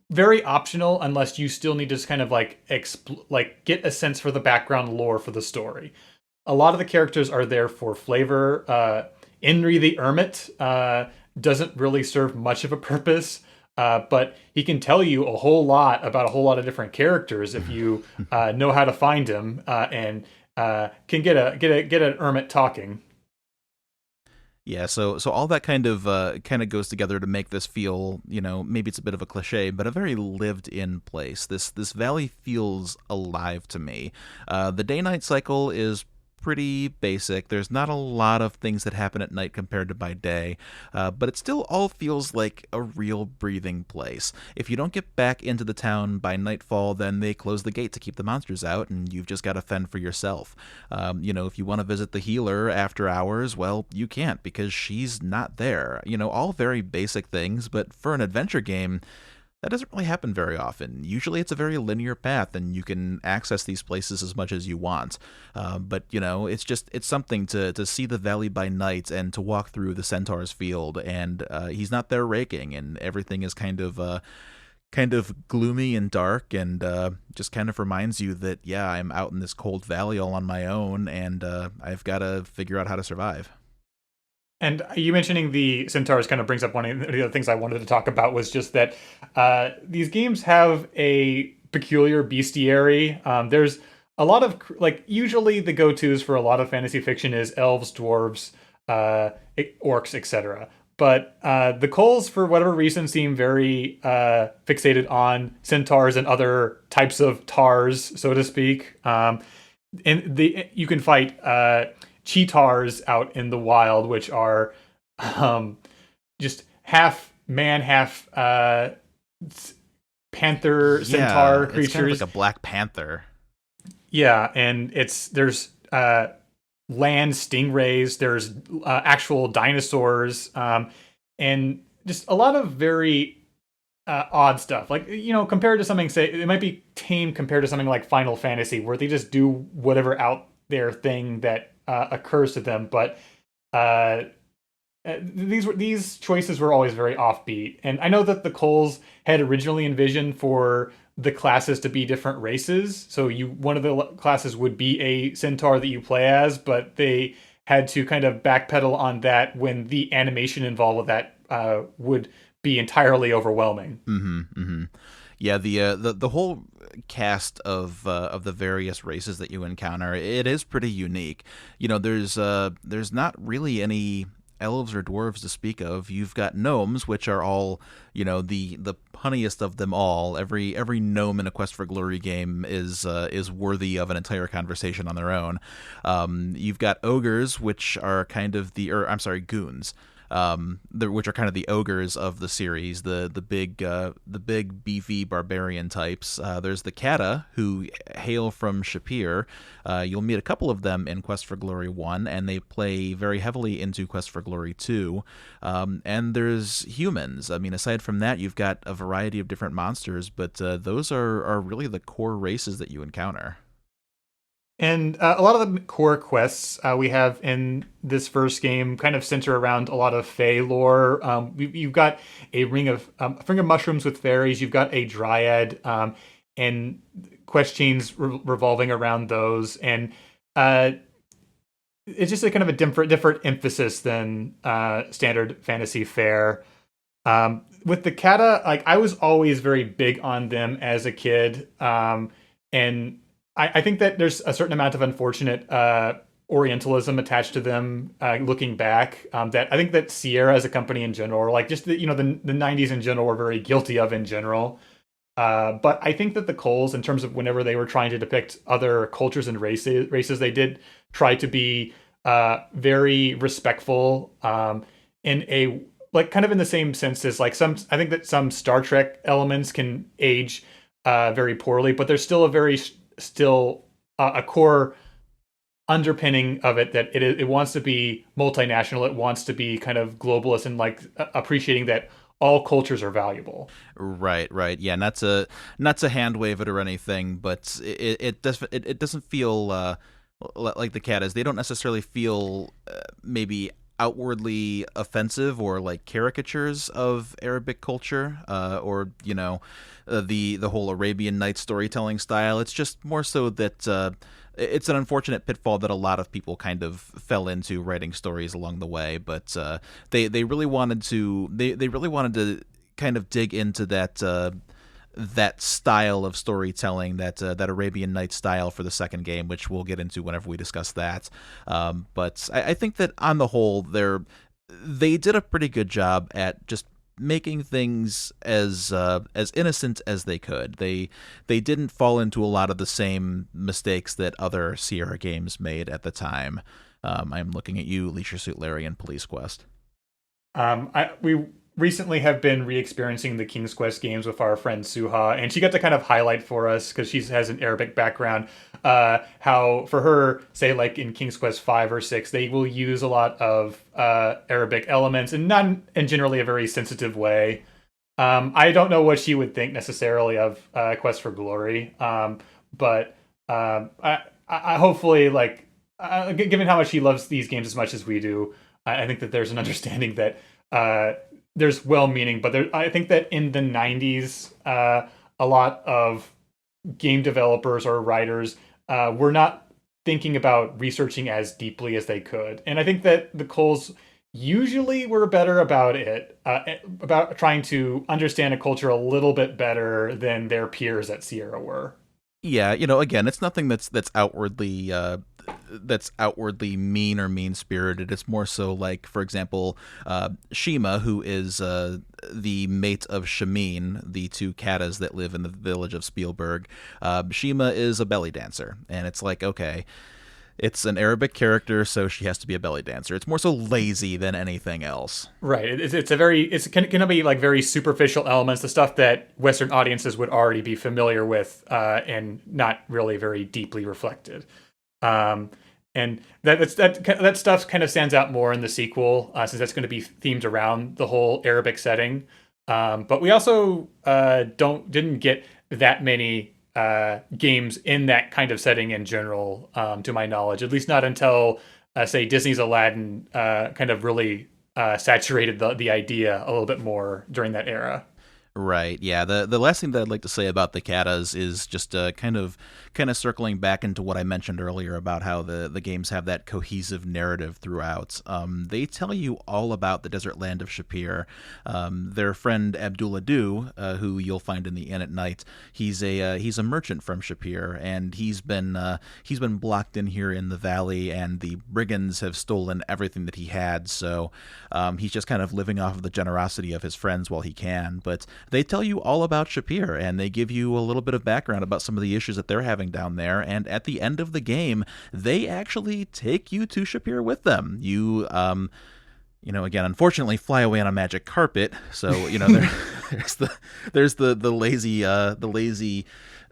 very optional, unless you still need to just kind of like get a sense for the background lore for the story. A lot of the characters are there for flavor. Inri the Hermit doesn't really serve much of a purpose. but he can tell you a whole lot about a whole lot of different characters if you know how to find him and can get an hermit talking. Yeah, so all that kind of goes together to make this feel, maybe it's a bit of a cliche, but a very lived in place. This valley feels alive to me. The day night cycle is pretty basic. There's not a lot of things that happen at night compared to by day, but it still all feels like a real breathing place. If you don't get back into the town by nightfall, then they close the gate to keep the monsters out, and you've just got to fend for yourself. If you want to visit the healer after hours, well, you can't because she's not there. All very basic things, but for an adventure game, that doesn't really happen very often. Usually it's a very linear path and you can access these places as much as you want. But it's something to see the valley by night and to walk through the Centaur's field, and he's not there raking, and everything is kind of gloomy and dark, and just kind of reminds you that, yeah, I'm out in this cold valley all on my own, and I've got to figure out how to survive. And you mentioning the centaurs kind of brings up one of the other things I wanted to talk about was just that these games have a peculiar bestiary. There's a lot of usually the go-tos for a lot of fantasy fiction is elves, dwarves, orcs, etc. But the Coles, for whatever reason, seem very fixated on centaurs and other types of tars, so to speak. You can fight cheetars out in the wild, which are just half man, half panther centaur creatures. It's kind of like a black panther. Yeah, and there's land stingrays, there's actual dinosaurs, and just a lot of very odd stuff. Compared to something, say, it might be tame compared to something like Final Fantasy, where they just do whatever out there thing that occurs to them. But these choices were always very offbeat. And I know that the Coles had originally envisioned for the classes to be different races. So one of the classes would be a centaur that you play as, but they had to kind of backpedal on that when the animation involved with that would be entirely overwhelming. Mm-hmm, mm-hmm. Yeah, the whole cast of the various races that you encounter, it is pretty unique. There's not really any elves or dwarves to speak of. You've got gnomes, which are all, the punniest of them all. Every gnome in a Quest for Glory game is worthy of an entire conversation on their own. You've got ogres, which are kind of goons. Which are kind of the ogres of the series, the big beefy barbarian types. There's the Kata, who hail from Shapir. You'll meet a couple of them in Quest for Glory 1, and they play very heavily into Quest for Glory 2. And there's humans. I mean, aside from that, you've got a variety of different monsters, but those are really the core races that you encounter. And a lot of the core quests we have in this first game kind of center around a lot of Fae lore. You've got a ring of mushrooms with fairies. You've got a dryad, and quest chains revolving around those. And it's just a kind of a different emphasis than standard fantasy fare. With the Kata, I was always very big on them as a kid, and I think that there's a certain amount of unfortunate Orientalism attached to them looking back, that I think that Sierra as a company in general, or just the 90s in general, were very guilty of in general. But I think that the Coles, in terms of whenever they were trying to depict other cultures and races, they did try to be very respectful, in a kind of in the same sense as I think that some Star Trek elements can age very poorly, but there's still a core underpinning of it that it wants to be multinational. It wants to be kind of globalist and appreciating that all cultures are valuable. Right. Yeah, not to hand wave it or anything, but it doesn't feel like the Katas. They don't necessarily feel maybe outwardly offensive or like caricatures of Arabic culture, or the whole Arabian Nights storytelling style. It's just more so that it's an unfortunate pitfall that a lot of people kind of fell into writing stories along the way. But they really wanted to kind of dig into that style of storytelling, that Arabian Nights style for the second game, which we'll get into whenever we discuss that. But I think that on the whole, they did a pretty good job at just making things as innocent as they could. They didn't fall into a lot of the same mistakes that other Sierra games made at the time. I'm looking at you, Leisure Suit Larry, and Police Quest. We recently have been re-experiencing the King's Quest games with our friend Suha, and she got to kind of highlight for us, because she has an Arabic background, how for her, say like in King's Quest 5 or 6, they will use a lot of Arabic elements, and not in generally a very sensitive way. I don't know what she would think necessarily of Quest for Glory, but I hopefully, like, given how much she loves these games as much as we do, I think that there's an understanding that there's well-meaning, but I think that in the 90s, a lot of game developers or writers were not thinking about researching as deeply as they could. And I think that the Coles usually were better about it, about trying to understand a culture a little bit better than their peers at Sierra were. Yeah, again, it's nothing that's outwardly mean or mean spirited. It's more so like, for example, Shima, who is the mate of Shamin, the two katas that live in the village of Spielberg. Shima is a belly dancer, and it's like, okay, it's an Arabic character, so she has to be a belly dancer. It's more so lazy than anything else. Right. It's gonna be like very superficial elements, the stuff that Western audiences would already be familiar with, and not really very deeply reflected. And that stuff kind of stands out more in the sequel, since that's going to be themed around the whole Arabic setting. But we also didn't get that many games in that kind of setting in general, to my knowledge, at least not until say Disney's Aladdin kind of really saturated the idea a little bit more during that era. Right. Yeah. The last thing that I'd like to say about the katas is just kind of circling back into what I mentioned earlier about how the games have that cohesive narrative throughout. They tell you all about the desert land of Shapir. Their friend Abdullah Du, who you'll find in the inn at night, he's a merchant from Shapir, and he's been blocked in here in the valley, and the brigands have stolen everything that he had. So he's just kind of living off of the generosity of his friends while he can. But they tell you all about Shapir, and they give you a little bit of background about some of the issues that they're having down there. And at the end of the game, they actually take you to Shapir with them. You, again, unfortunately, fly away on a magic carpet. So there's the lazy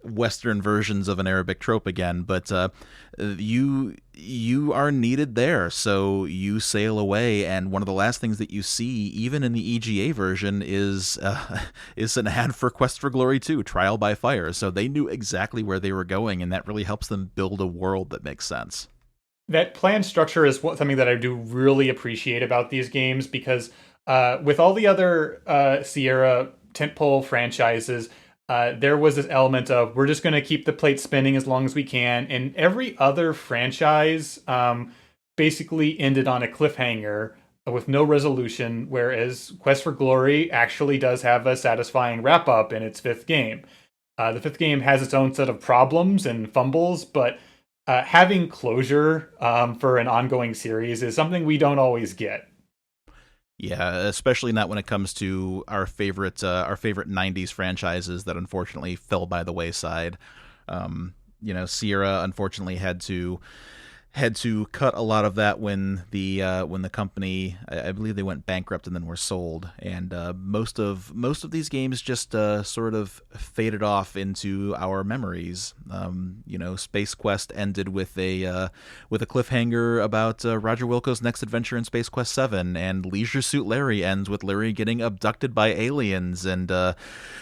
Western versions of an Arabic trope again, but you are needed there, so you sail away, and one of the last things that you see, even in the EGA version, is an ad for Quest for Glory 2, Trial by Fire. So they knew exactly where they were going, and that really helps them build a world that makes sense. That plan structure is something that I do really appreciate about these games, because with all the other Sierra tentpole franchises, there was this element of, we're just going to keep the plate spinning as long as we can. And every other franchise basically ended on a cliffhanger with no resolution, whereas Quest for Glory actually does have a satisfying wrap-up in its fifth game. The fifth game has its own set of problems and fumbles, but having closure for an ongoing series is something we don't always get. Yeah, especially not when it comes to our favorite 90s franchises that unfortunately fell by the wayside. Sierra unfortunately had to cut a lot of that when the company, I believe they went bankrupt and then were sold, and most of these games just sort of faded off into our memories. Space Quest ended with a cliffhanger about Roger Wilco's next adventure in Space Quest 7, and Leisure Suit Larry ends with Larry getting abducted by aliens, and a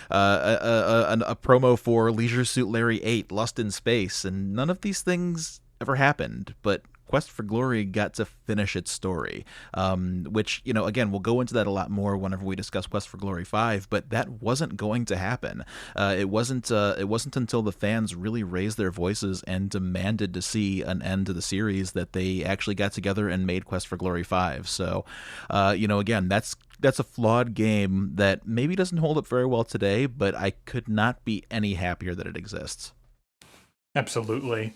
promo for Leisure Suit Larry 8, Lust in Space, and none of these things ever happened. But Quest for Glory got to finish its story, which, again, we'll go into that a lot more whenever we discuss Quest for Glory 5, but that wasn't going to happen. It wasn't until the fans really raised their voices and demanded to see an end to the series that they actually got together and made Quest for Glory 5. So, again, that's a flawed game that maybe doesn't hold up very well today, but I could not be any happier that it exists. Absolutely.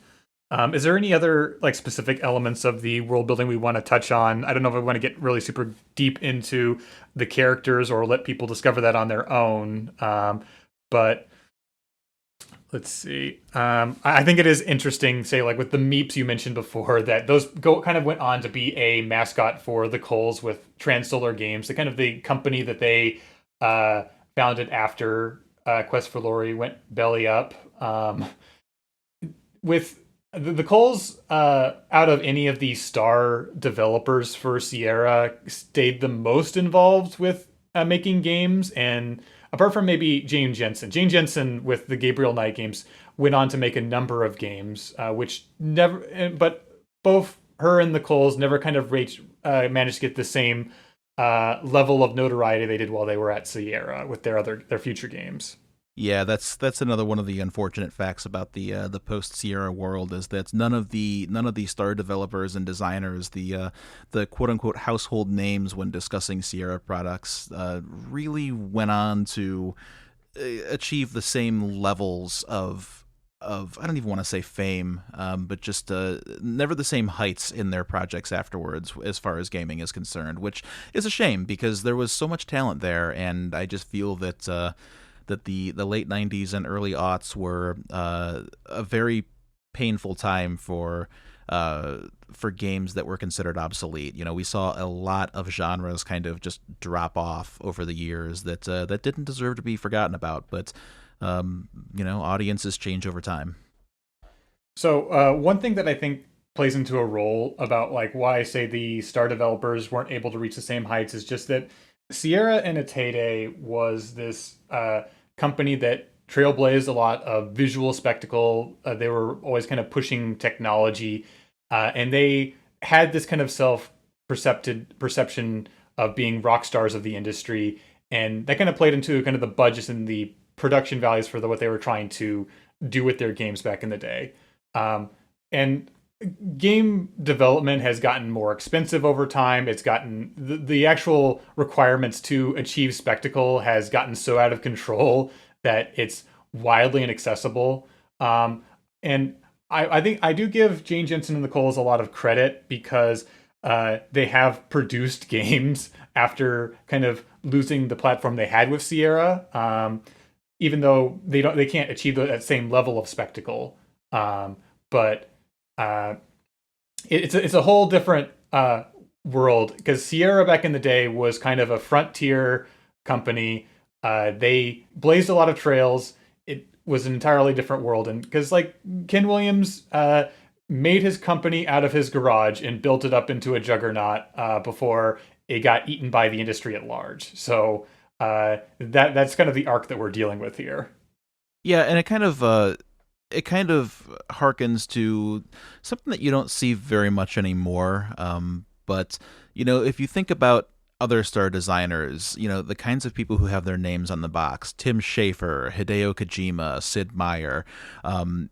Is there any other like specific elements of the world building we want to touch on? I don't know if I want to get really super deep into the characters or let people discover that on their own. But let's see. I think it is interesting, say like with the Meeps you mentioned before, that those kind of went on to be a mascot for the Coles with Transsolar Games, the kind of the company that they founded after Quest for Glory went belly up. With the Coles, out of any of the star developers for Sierra, stayed the most involved with making games, and apart from maybe Jane Jensen with the Gabriel Knight games went on to make a number of games, which never, but both her and the Coles never kind of managed to get the same level of notoriety they did while they were at Sierra with their future games. Yeah, that's another one of the unfortunate facts about the post Sierra world is that none of the star developers and designers, the quote unquote household names when discussing Sierra products, really went on to achieve the same levels of I don't even want to say fame, but just never the same heights in their projects afterwards as far as gaming is concerned, which is a shame because there was so much talent there, and I just feel that. That the late 90s and early aughts were a very painful time for games that were considered obsolete. We saw a lot of genres kind of just drop off over the years that didn't deserve to be forgotten about, but audiences change over time. So one thing that I think plays into a role about like why I say the star developers weren't able to reach the same heights is just that Sierra in its heyday was this company that trailblazed a lot of visual spectacle. They were always kind of pushing technology, and they had this kind of perception of being rock stars of the industry, and that kind of played into kind of the budgets and the production values for what they were trying to do with their games back in the day. And game development has gotten more expensive over time. It's gotten the actual requirements to achieve spectacle has gotten so out of control that it's wildly inaccessible. And I think I do give Jane Jensen and the Coles a lot of credit because they have produced games after kind of losing the platform they had with Sierra, even though they can't achieve that same level of spectacle. But it's a whole different world because Sierra back in the day was kind of a frontier company. They blazed a lot of trails. It was an entirely different world, and because like Ken Williams made his company out of his garage and built it up into a juggernaut before it got eaten by the industry at large. So that's kind of the arc that we're dealing with here. Yeah, and it kind of harkens to something that you don't see very much anymore. But if you think about other star designers, the kinds of people who have their names on the box: Tim Schafer, Hideo Kojima, Sid Meier.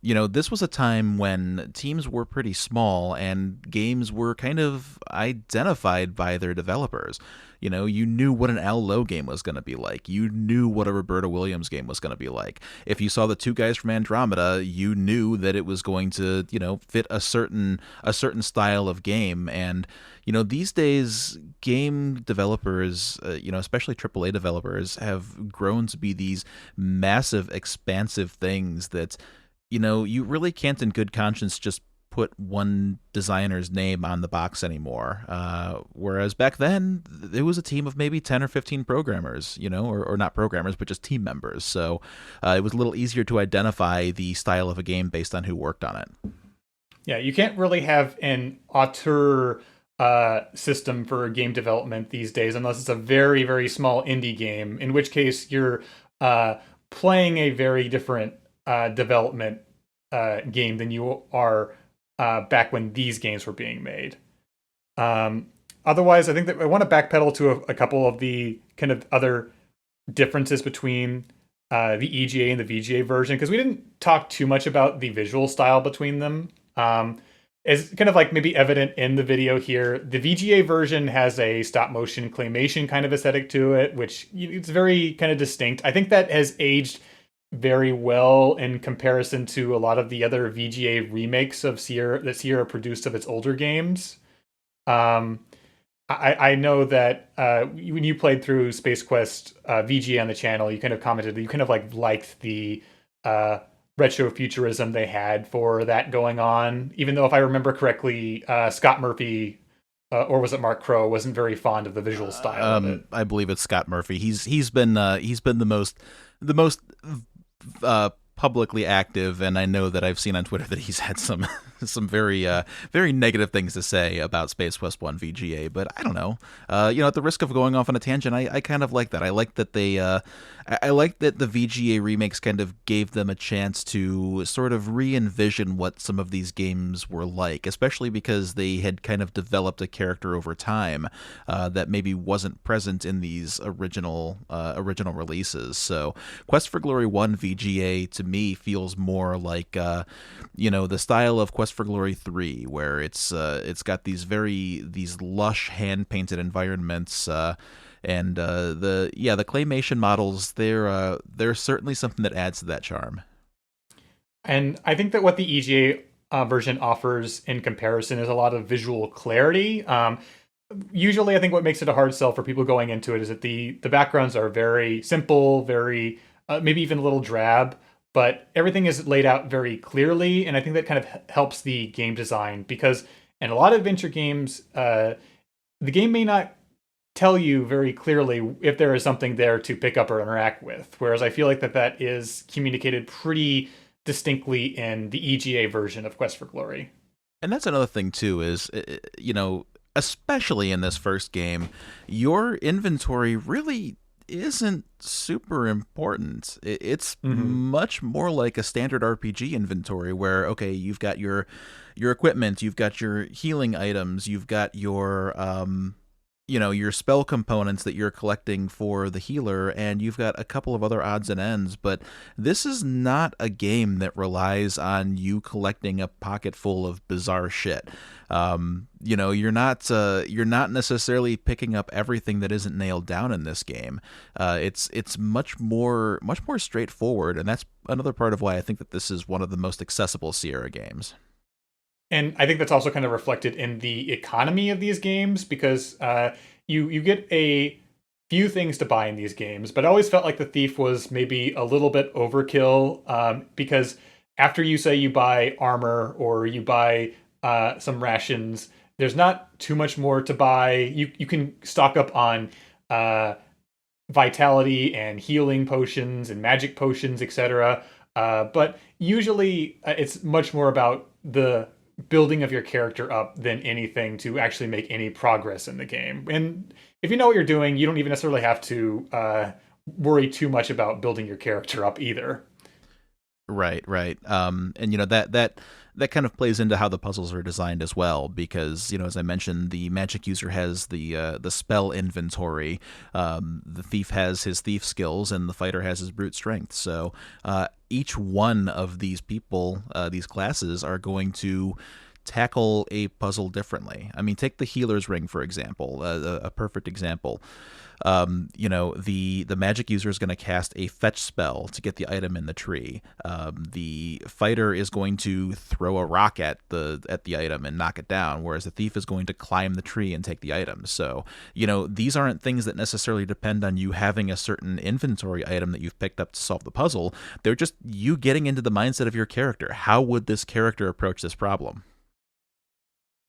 This was a time when teams were pretty small and games were kind of identified by their developers. You knew what an Al Lowe game was going to be like. You knew what a Roberta Williams game was going to be like. If you saw the two guys from Andromeda, you knew that it was going to, fit a certain style of game. And, these days, game developers, especially AAA developers, have grown to be these massive, expansive things that, you really can't in good conscience just put one designer's name on the box anymore. Whereas back then, it was a team of maybe 10 or 15 programmers, or not programmers, but just team members. So it was a little easier to identify the style of a game based on who worked on it. Yeah, you can't really have an auteur system for game development these days unless it's a very, very small indie game, in which case you're playing a very different development game than you are back when these games were being made. Um, Otherwise, I think that I want to backpedal to a couple of the kind of other differences between the EGA and the VGA version, because we didn't talk too much about the visual style between them. Is kind of like maybe evident in the video here. The VGA version has a stop motion claymation kind of aesthetic to it, which it's very kind of distinct. I think that has aged very well in comparison to a lot of the other VGA remakes of Sierra that Sierra produced of its older games. Um, I know that when you played through Space Quest VGA on the channel, you kind of commented that you kind of like liked the retro futurism they had for that going on. Even though, if I remember correctly, Scott Murphy or was it Mark Crow wasn't very fond of the visual style of it. I believe it's Scott Murphy. He's been the most publicly active, and I know that I've seen on Twitter that he's had some some very negative things to say about Space Quest 1 VGA. But I don't know. At the risk of going off on a tangent, I kind of like that. I like that I like that the VGA remakes kind of gave them a chance to sort of re-envision what some of these games were like, especially because they had kind of developed a character over time that maybe wasn't present in these original releases. So Quest for Glory 1 VGA to me feels more like the style of Quest for Glory 3, where it's got these lush hand painted environments, and the claymation models. They're certainly something that adds to that charm. And I think that what the EGA version offers in comparison is a lot of visual clarity. Usually, I think what makes it a hard sell for people going into it is that the backgrounds are very simple, very maybe even a little drab, but everything is laid out very clearly, and I think that kind of helps the game design, because in a lot of adventure games, the game may not tell you very clearly if there is something there to pick up or interact with, whereas I feel like that is communicated pretty distinctly in the EGA version of Quest for Glory. And that's another thing too, is especially in this first game, your inventory really isn't super important. It's much more like a standard RPG inventory where, okay, you've got your equipment, you've got your healing items, you've got your spell components that you're collecting for the healer, and you've got a couple of other odds and ends. But this is not a game that relies on you collecting a pocket full of bizarre shit. You're not necessarily picking up everything that isn't nailed down in this game. It's much more straightforward, and that's another part of why I think that this is one of the most accessible Sierra games. And I think that's also kind of reflected in the economy of these games, because you get a few things to buy in these games, but I always felt like the Thief was maybe a little bit overkill, because after you say you buy armor or you buy some rations, there's not too much more to buy. You can stock up on vitality and healing potions and magic potions, etc. But usually it's much more about the building of your character up than anything to actually make any progress in the game. And if you know what you're doing, you don't even necessarily have to worry too much about building your character up either. Right. And that kind of plays into how the puzzles are designed as well, because as I mentioned, the magic user has the spell inventory, the thief has his thief skills, and the fighter has his brute strength. So each one of these people, these classes, are going to tackle a puzzle differently. I mean, take the healer's ring, for example, a perfect example. The magic user is going to cast a fetch spell to get the item in the tree. The fighter is going to throw a rock at the item and knock it down, whereas the thief is going to climb the tree and take the item. So, these aren't things that necessarily depend on you having a certain inventory item that you've picked up to solve the puzzle. They're just you getting into the mindset of your character. How would this character approach this problem?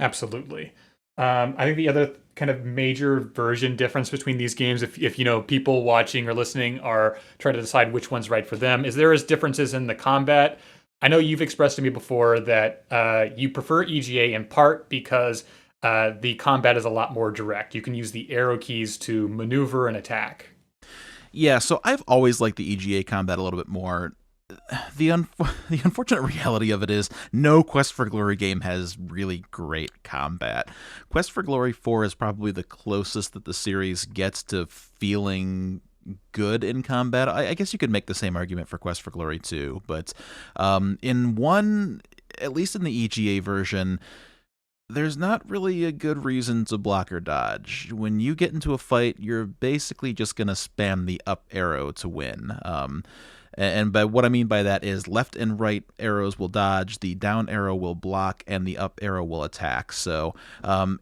Absolutely. I think the other kind of major version difference between these games, if people watching or listening are trying to decide which one's right for them, is there is differences in the combat. I know you've expressed to me before that you prefer EGA in part because the combat is a lot more direct. You can use the arrow keys to maneuver and attack. Yeah, so I've always liked the EGA combat a little bit more. the unfortunate reality of it is no Quest for Glory game has really great combat. Quest for Glory 4 is probably the closest that the series gets to feeling good in combat. I guess you could make the same argument for Quest for Glory 2, but in one, at least in the EGA version, there's not really a good reason to block or dodge. When you get into a fight, you're basically just going to spam the up arrow to win. And by what I mean by that is left and right arrows will dodge, the down arrow will block, and the up arrow will attack. So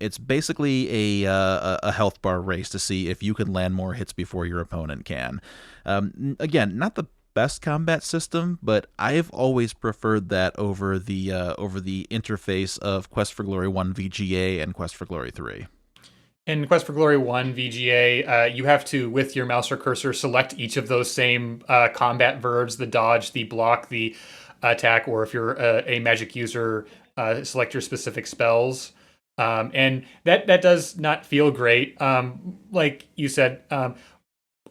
it's basically a health bar race to see if you can land more hits before your opponent can. Again, not the best combat system, but I've always preferred that over the interface of Quest for Glory 1 VGA and Quest for Glory 3. In Quest for Glory 1 VGA, you have to, with your mouse or cursor, select each of those same combat verbs, the dodge, the block, the attack, or if you're a magic user, select your specific spells. And that does not feel great. Like you said,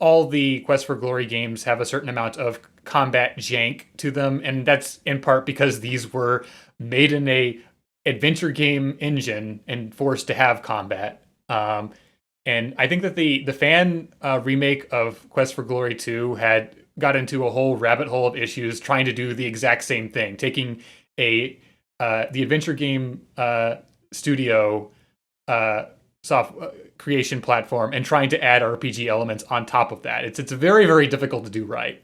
all the Quest for Glory games have a certain amount of combat jank to them, and that's in part because these were made in a adventure game engine and forced to have combat. And I think that the fan remake of Quest for Glory 2 had got into a whole rabbit hole of issues trying to do the exact same thing, taking the adventure game studio soft creation platform and trying to add RPG elements on top of that. It's very, very difficult to do right.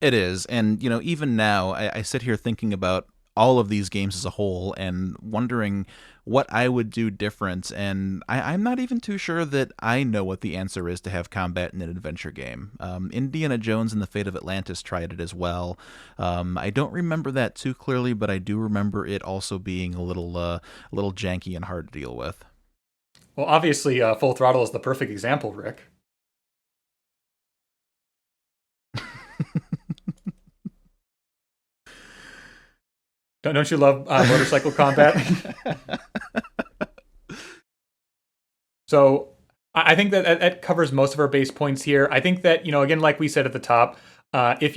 It is, and even now, I sit here thinking about all of these games as a whole and wondering what I would do different, and I'm not even too sure that I know what the answer is to have combat in an adventure game. Indiana Jones and the Fate of Atlantis tried it as well. I don't remember that too clearly, but I do remember it also being a little janky and hard to deal with. Well, obviously, Full Throttle is the perfect example, Rick. Don't you love motorcycle combat? So I think that covers most of our base points here. I think that, again, like we said at the top, if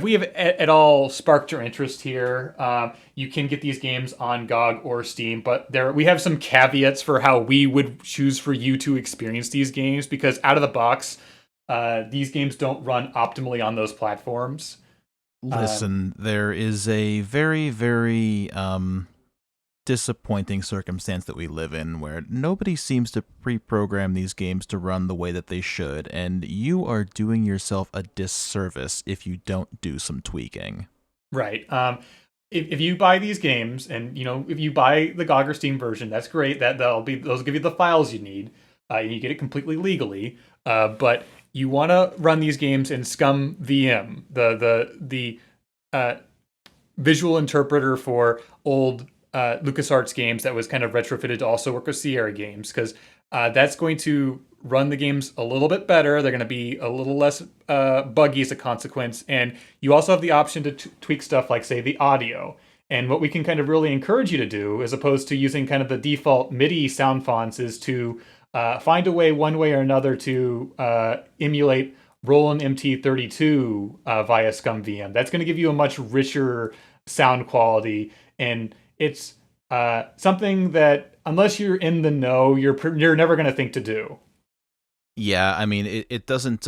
we have at all sparked your interest here, you can get these games on GOG or Steam, but we have some caveats for how we would choose for you to experience these games, because out of the box, these games don't run optimally on those platforms. Listen, there is a very, very disappointing circumstance that we live in where nobody seems to pre-program these games to run the way that they should, and you are doing yourself a disservice if you don't do some tweaking. Right. If you buy these games, and if you buy the GOG or Steam version, that's great. Those will give you the files you need. You get it completely legally. But you want to run these games in Scum VM, the visual interpreter for old LucasArts games that was kind of retrofitted to also work with Sierra games, because that's going to run the games a little bit better. They're going to be a little less buggy as a consequence. And you also have the option to tweak stuff like, say, the audio. And what we can kind of really encourage you to do, as opposed to using kind of the default MIDI sound fonts, is to find a way, one way or another, to emulate Roland MT32 via Scum VM. That's going to give you a much richer sound quality, and it's something that, unless you're in the know, you're never going to think to do. Yeah, I mean, it doesn't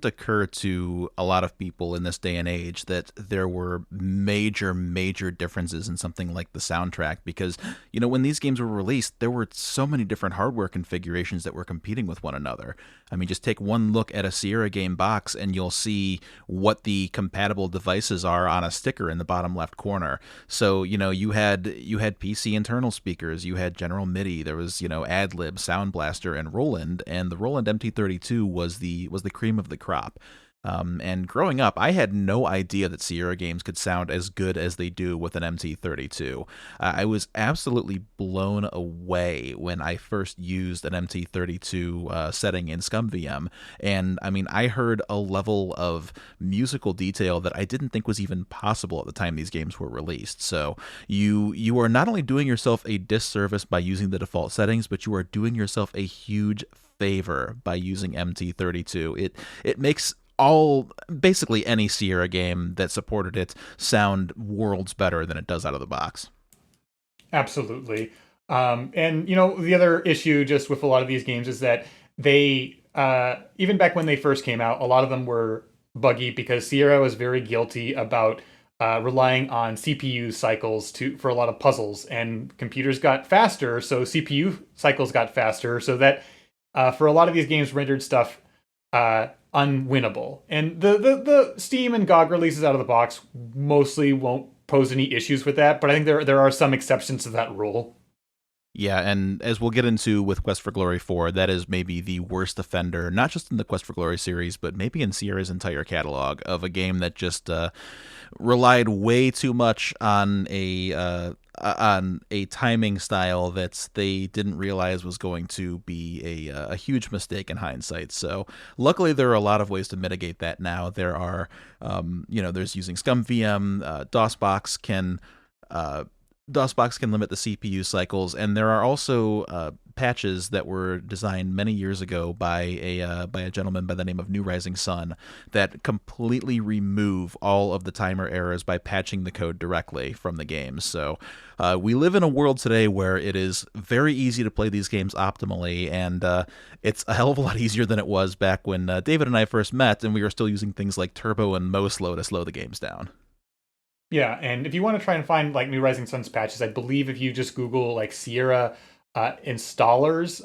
occur to a lot of people in this day and age that there were major differences in something like the soundtrack, because when these games were released, there were so many different hardware configurations that were competing with one another. I mean, just take one look at a Sierra game box and you'll see what the compatible devices are on a sticker in the bottom left corner. So you had PC internal speakers, you had General MIDI, there was AdLib, Sound Blaster, and Roland, and the Roland MT32 was the cream of the crop. And growing up, I had no idea that Sierra games could sound as good as they do with an MT32. I was absolutely blown away when I first used an MT32 setting in ScumVM. And I mean, I heard a level of musical detail that I didn't think was even possible at the time these games were released. So you are not only doing yourself a disservice by using the default settings, but you are doing yourself a huge favor by using MT32. It makes basically any Sierra game that supported it sound worlds better than it does out of the box. Absolutely. And the other issue just with a lot of these games is that they, even back when they first came out, a lot of them were buggy because Sierra was very guilty about relying on CPU cycles for a lot of puzzles, and computers got faster, so CPU cycles got faster, so that for a lot of these games rendered stuff unwinnable. And the Steam and GOG releases out of the box mostly won't pose any issues with that, but I think there are some exceptions to that rule. Yeah, and as we'll get into with Quest for Glory 4, that is maybe the worst offender, not just in the Quest for Glory series, but maybe in Sierra's entire catalog, of a game that just relied way too much on a timing style that they didn't realize was going to be a huge mistake in hindsight. So luckily there are a lot of ways to mitigate that now. There are, there's using ScumVM, DOSBox can limit the CPU cycles, and there are also patches that were designed many years ago by a gentleman by the name of New Rising Sun that completely remove all of the timer errors by patching the code directly from the game. So we live in a world today where it is very easy to play these games optimally, and it's a hell of a lot easier than it was back when David and I first met, and we were still using things like Turbo and MoSlow to slow the games down. Yeah, and if you want to try and find like New Rising Sun's patches, I believe if you just Google like Sierra installers,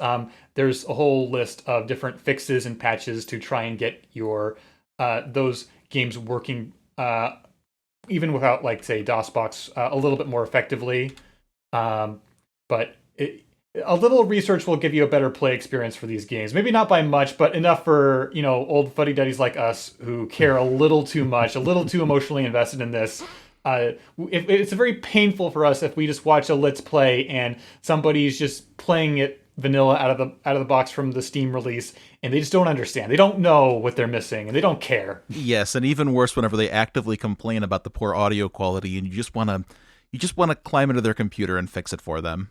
there's a whole list of different fixes and patches to try and get your those games working even without, like, say, DOSBox a little bit more effectively. But a little research will give you a better play experience for these games. Maybe not by much, but enough for old fuddy-duddies like us who care a little too much, a little too emotionally invested in this. It's very painful for us if we just watch a Let's Play and somebody's just playing it vanilla out of the box from the Steam release, and they just don't understand. They don't know what they're missing, and they don't care. Yes, and even worse, whenever they actively complain about the poor audio quality, and you just want to climb into their computer and fix it for them.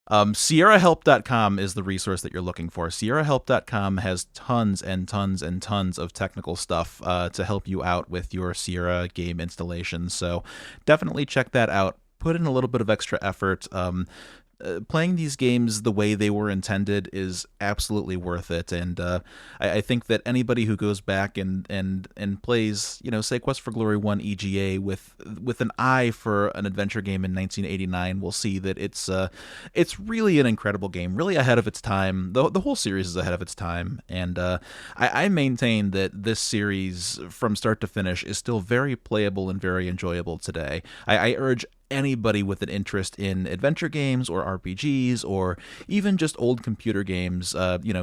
SierraHelp.com is the resource that you're looking for. SierraHelp.com has tons and tons and tons of technical stuff to help you out with your Sierra game installation. So definitely check that out. Put in a little bit of extra effort. Playing these games the way they were intended is absolutely worth it, and I think that anybody who goes back and plays, say Quest for Glory 1 EGA with an eye for an adventure game in 1989 will see that it's really an incredible game, really ahead of its time. The whole series is ahead of its time, and I maintain that this series from start to finish is still very playable and very enjoyable today. I urge anybody with an interest in adventure games or RPGs or even just old computer games,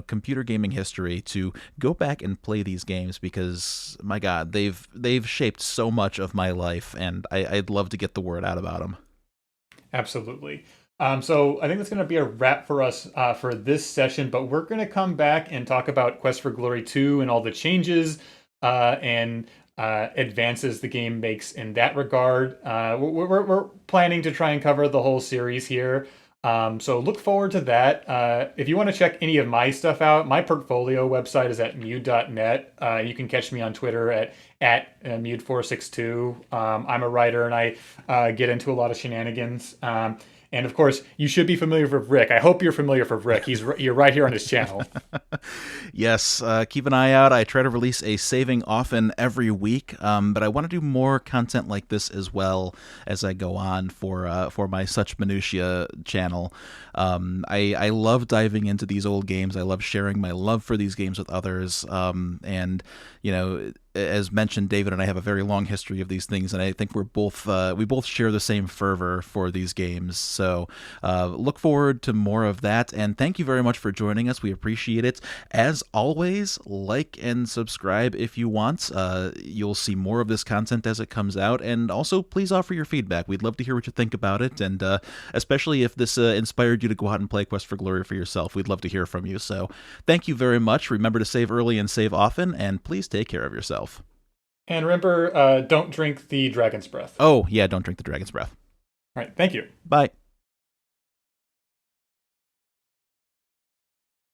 computer gaming history, to go back and play these games, because my God, they've shaped so much of my life, and I'd love to get the word out about them. Absolutely. So I think that's going to be a wrap for us for this session, but we're going to come back and talk about Quest for Glory 2 and all the changes and advances the game makes in that regard. We're planning to try and cover the whole series here. So look forward to that. If you want to check any of my stuff out, my portfolio website is at mewd.net. You can catch me on Twitter at mewd462. I'm a writer, and I get into a lot of shenanigans. And of course, you should be familiar with Rick. I hope you're familiar with Rick. You're right here on his channel. Yes, keep an eye out. I try to release a saving often every week, but I want to do more content like this as well as I go on for my Such Minutiae channel. I love diving into these old games. I love sharing my love for these games with others, and as mentioned, David and I have a very long history of these things, and I think we both share the same fervor for these games. So look forward to more of that, and thank you very much for joining us. We appreciate it. As always, like and subscribe if you want. You'll see more of this content as it comes out, and also please offer your feedback. We'd love to hear what you think about it, and especially if this inspired you to go out and play Quest for Glory for yourself. We'd love to hear from you. So thank you very much. Remember to save early and save often, and please take care of yourself. And remember, don't drink the dragon's breath. Oh, yeah, don't drink the dragon's breath. All right, thank you. Bye.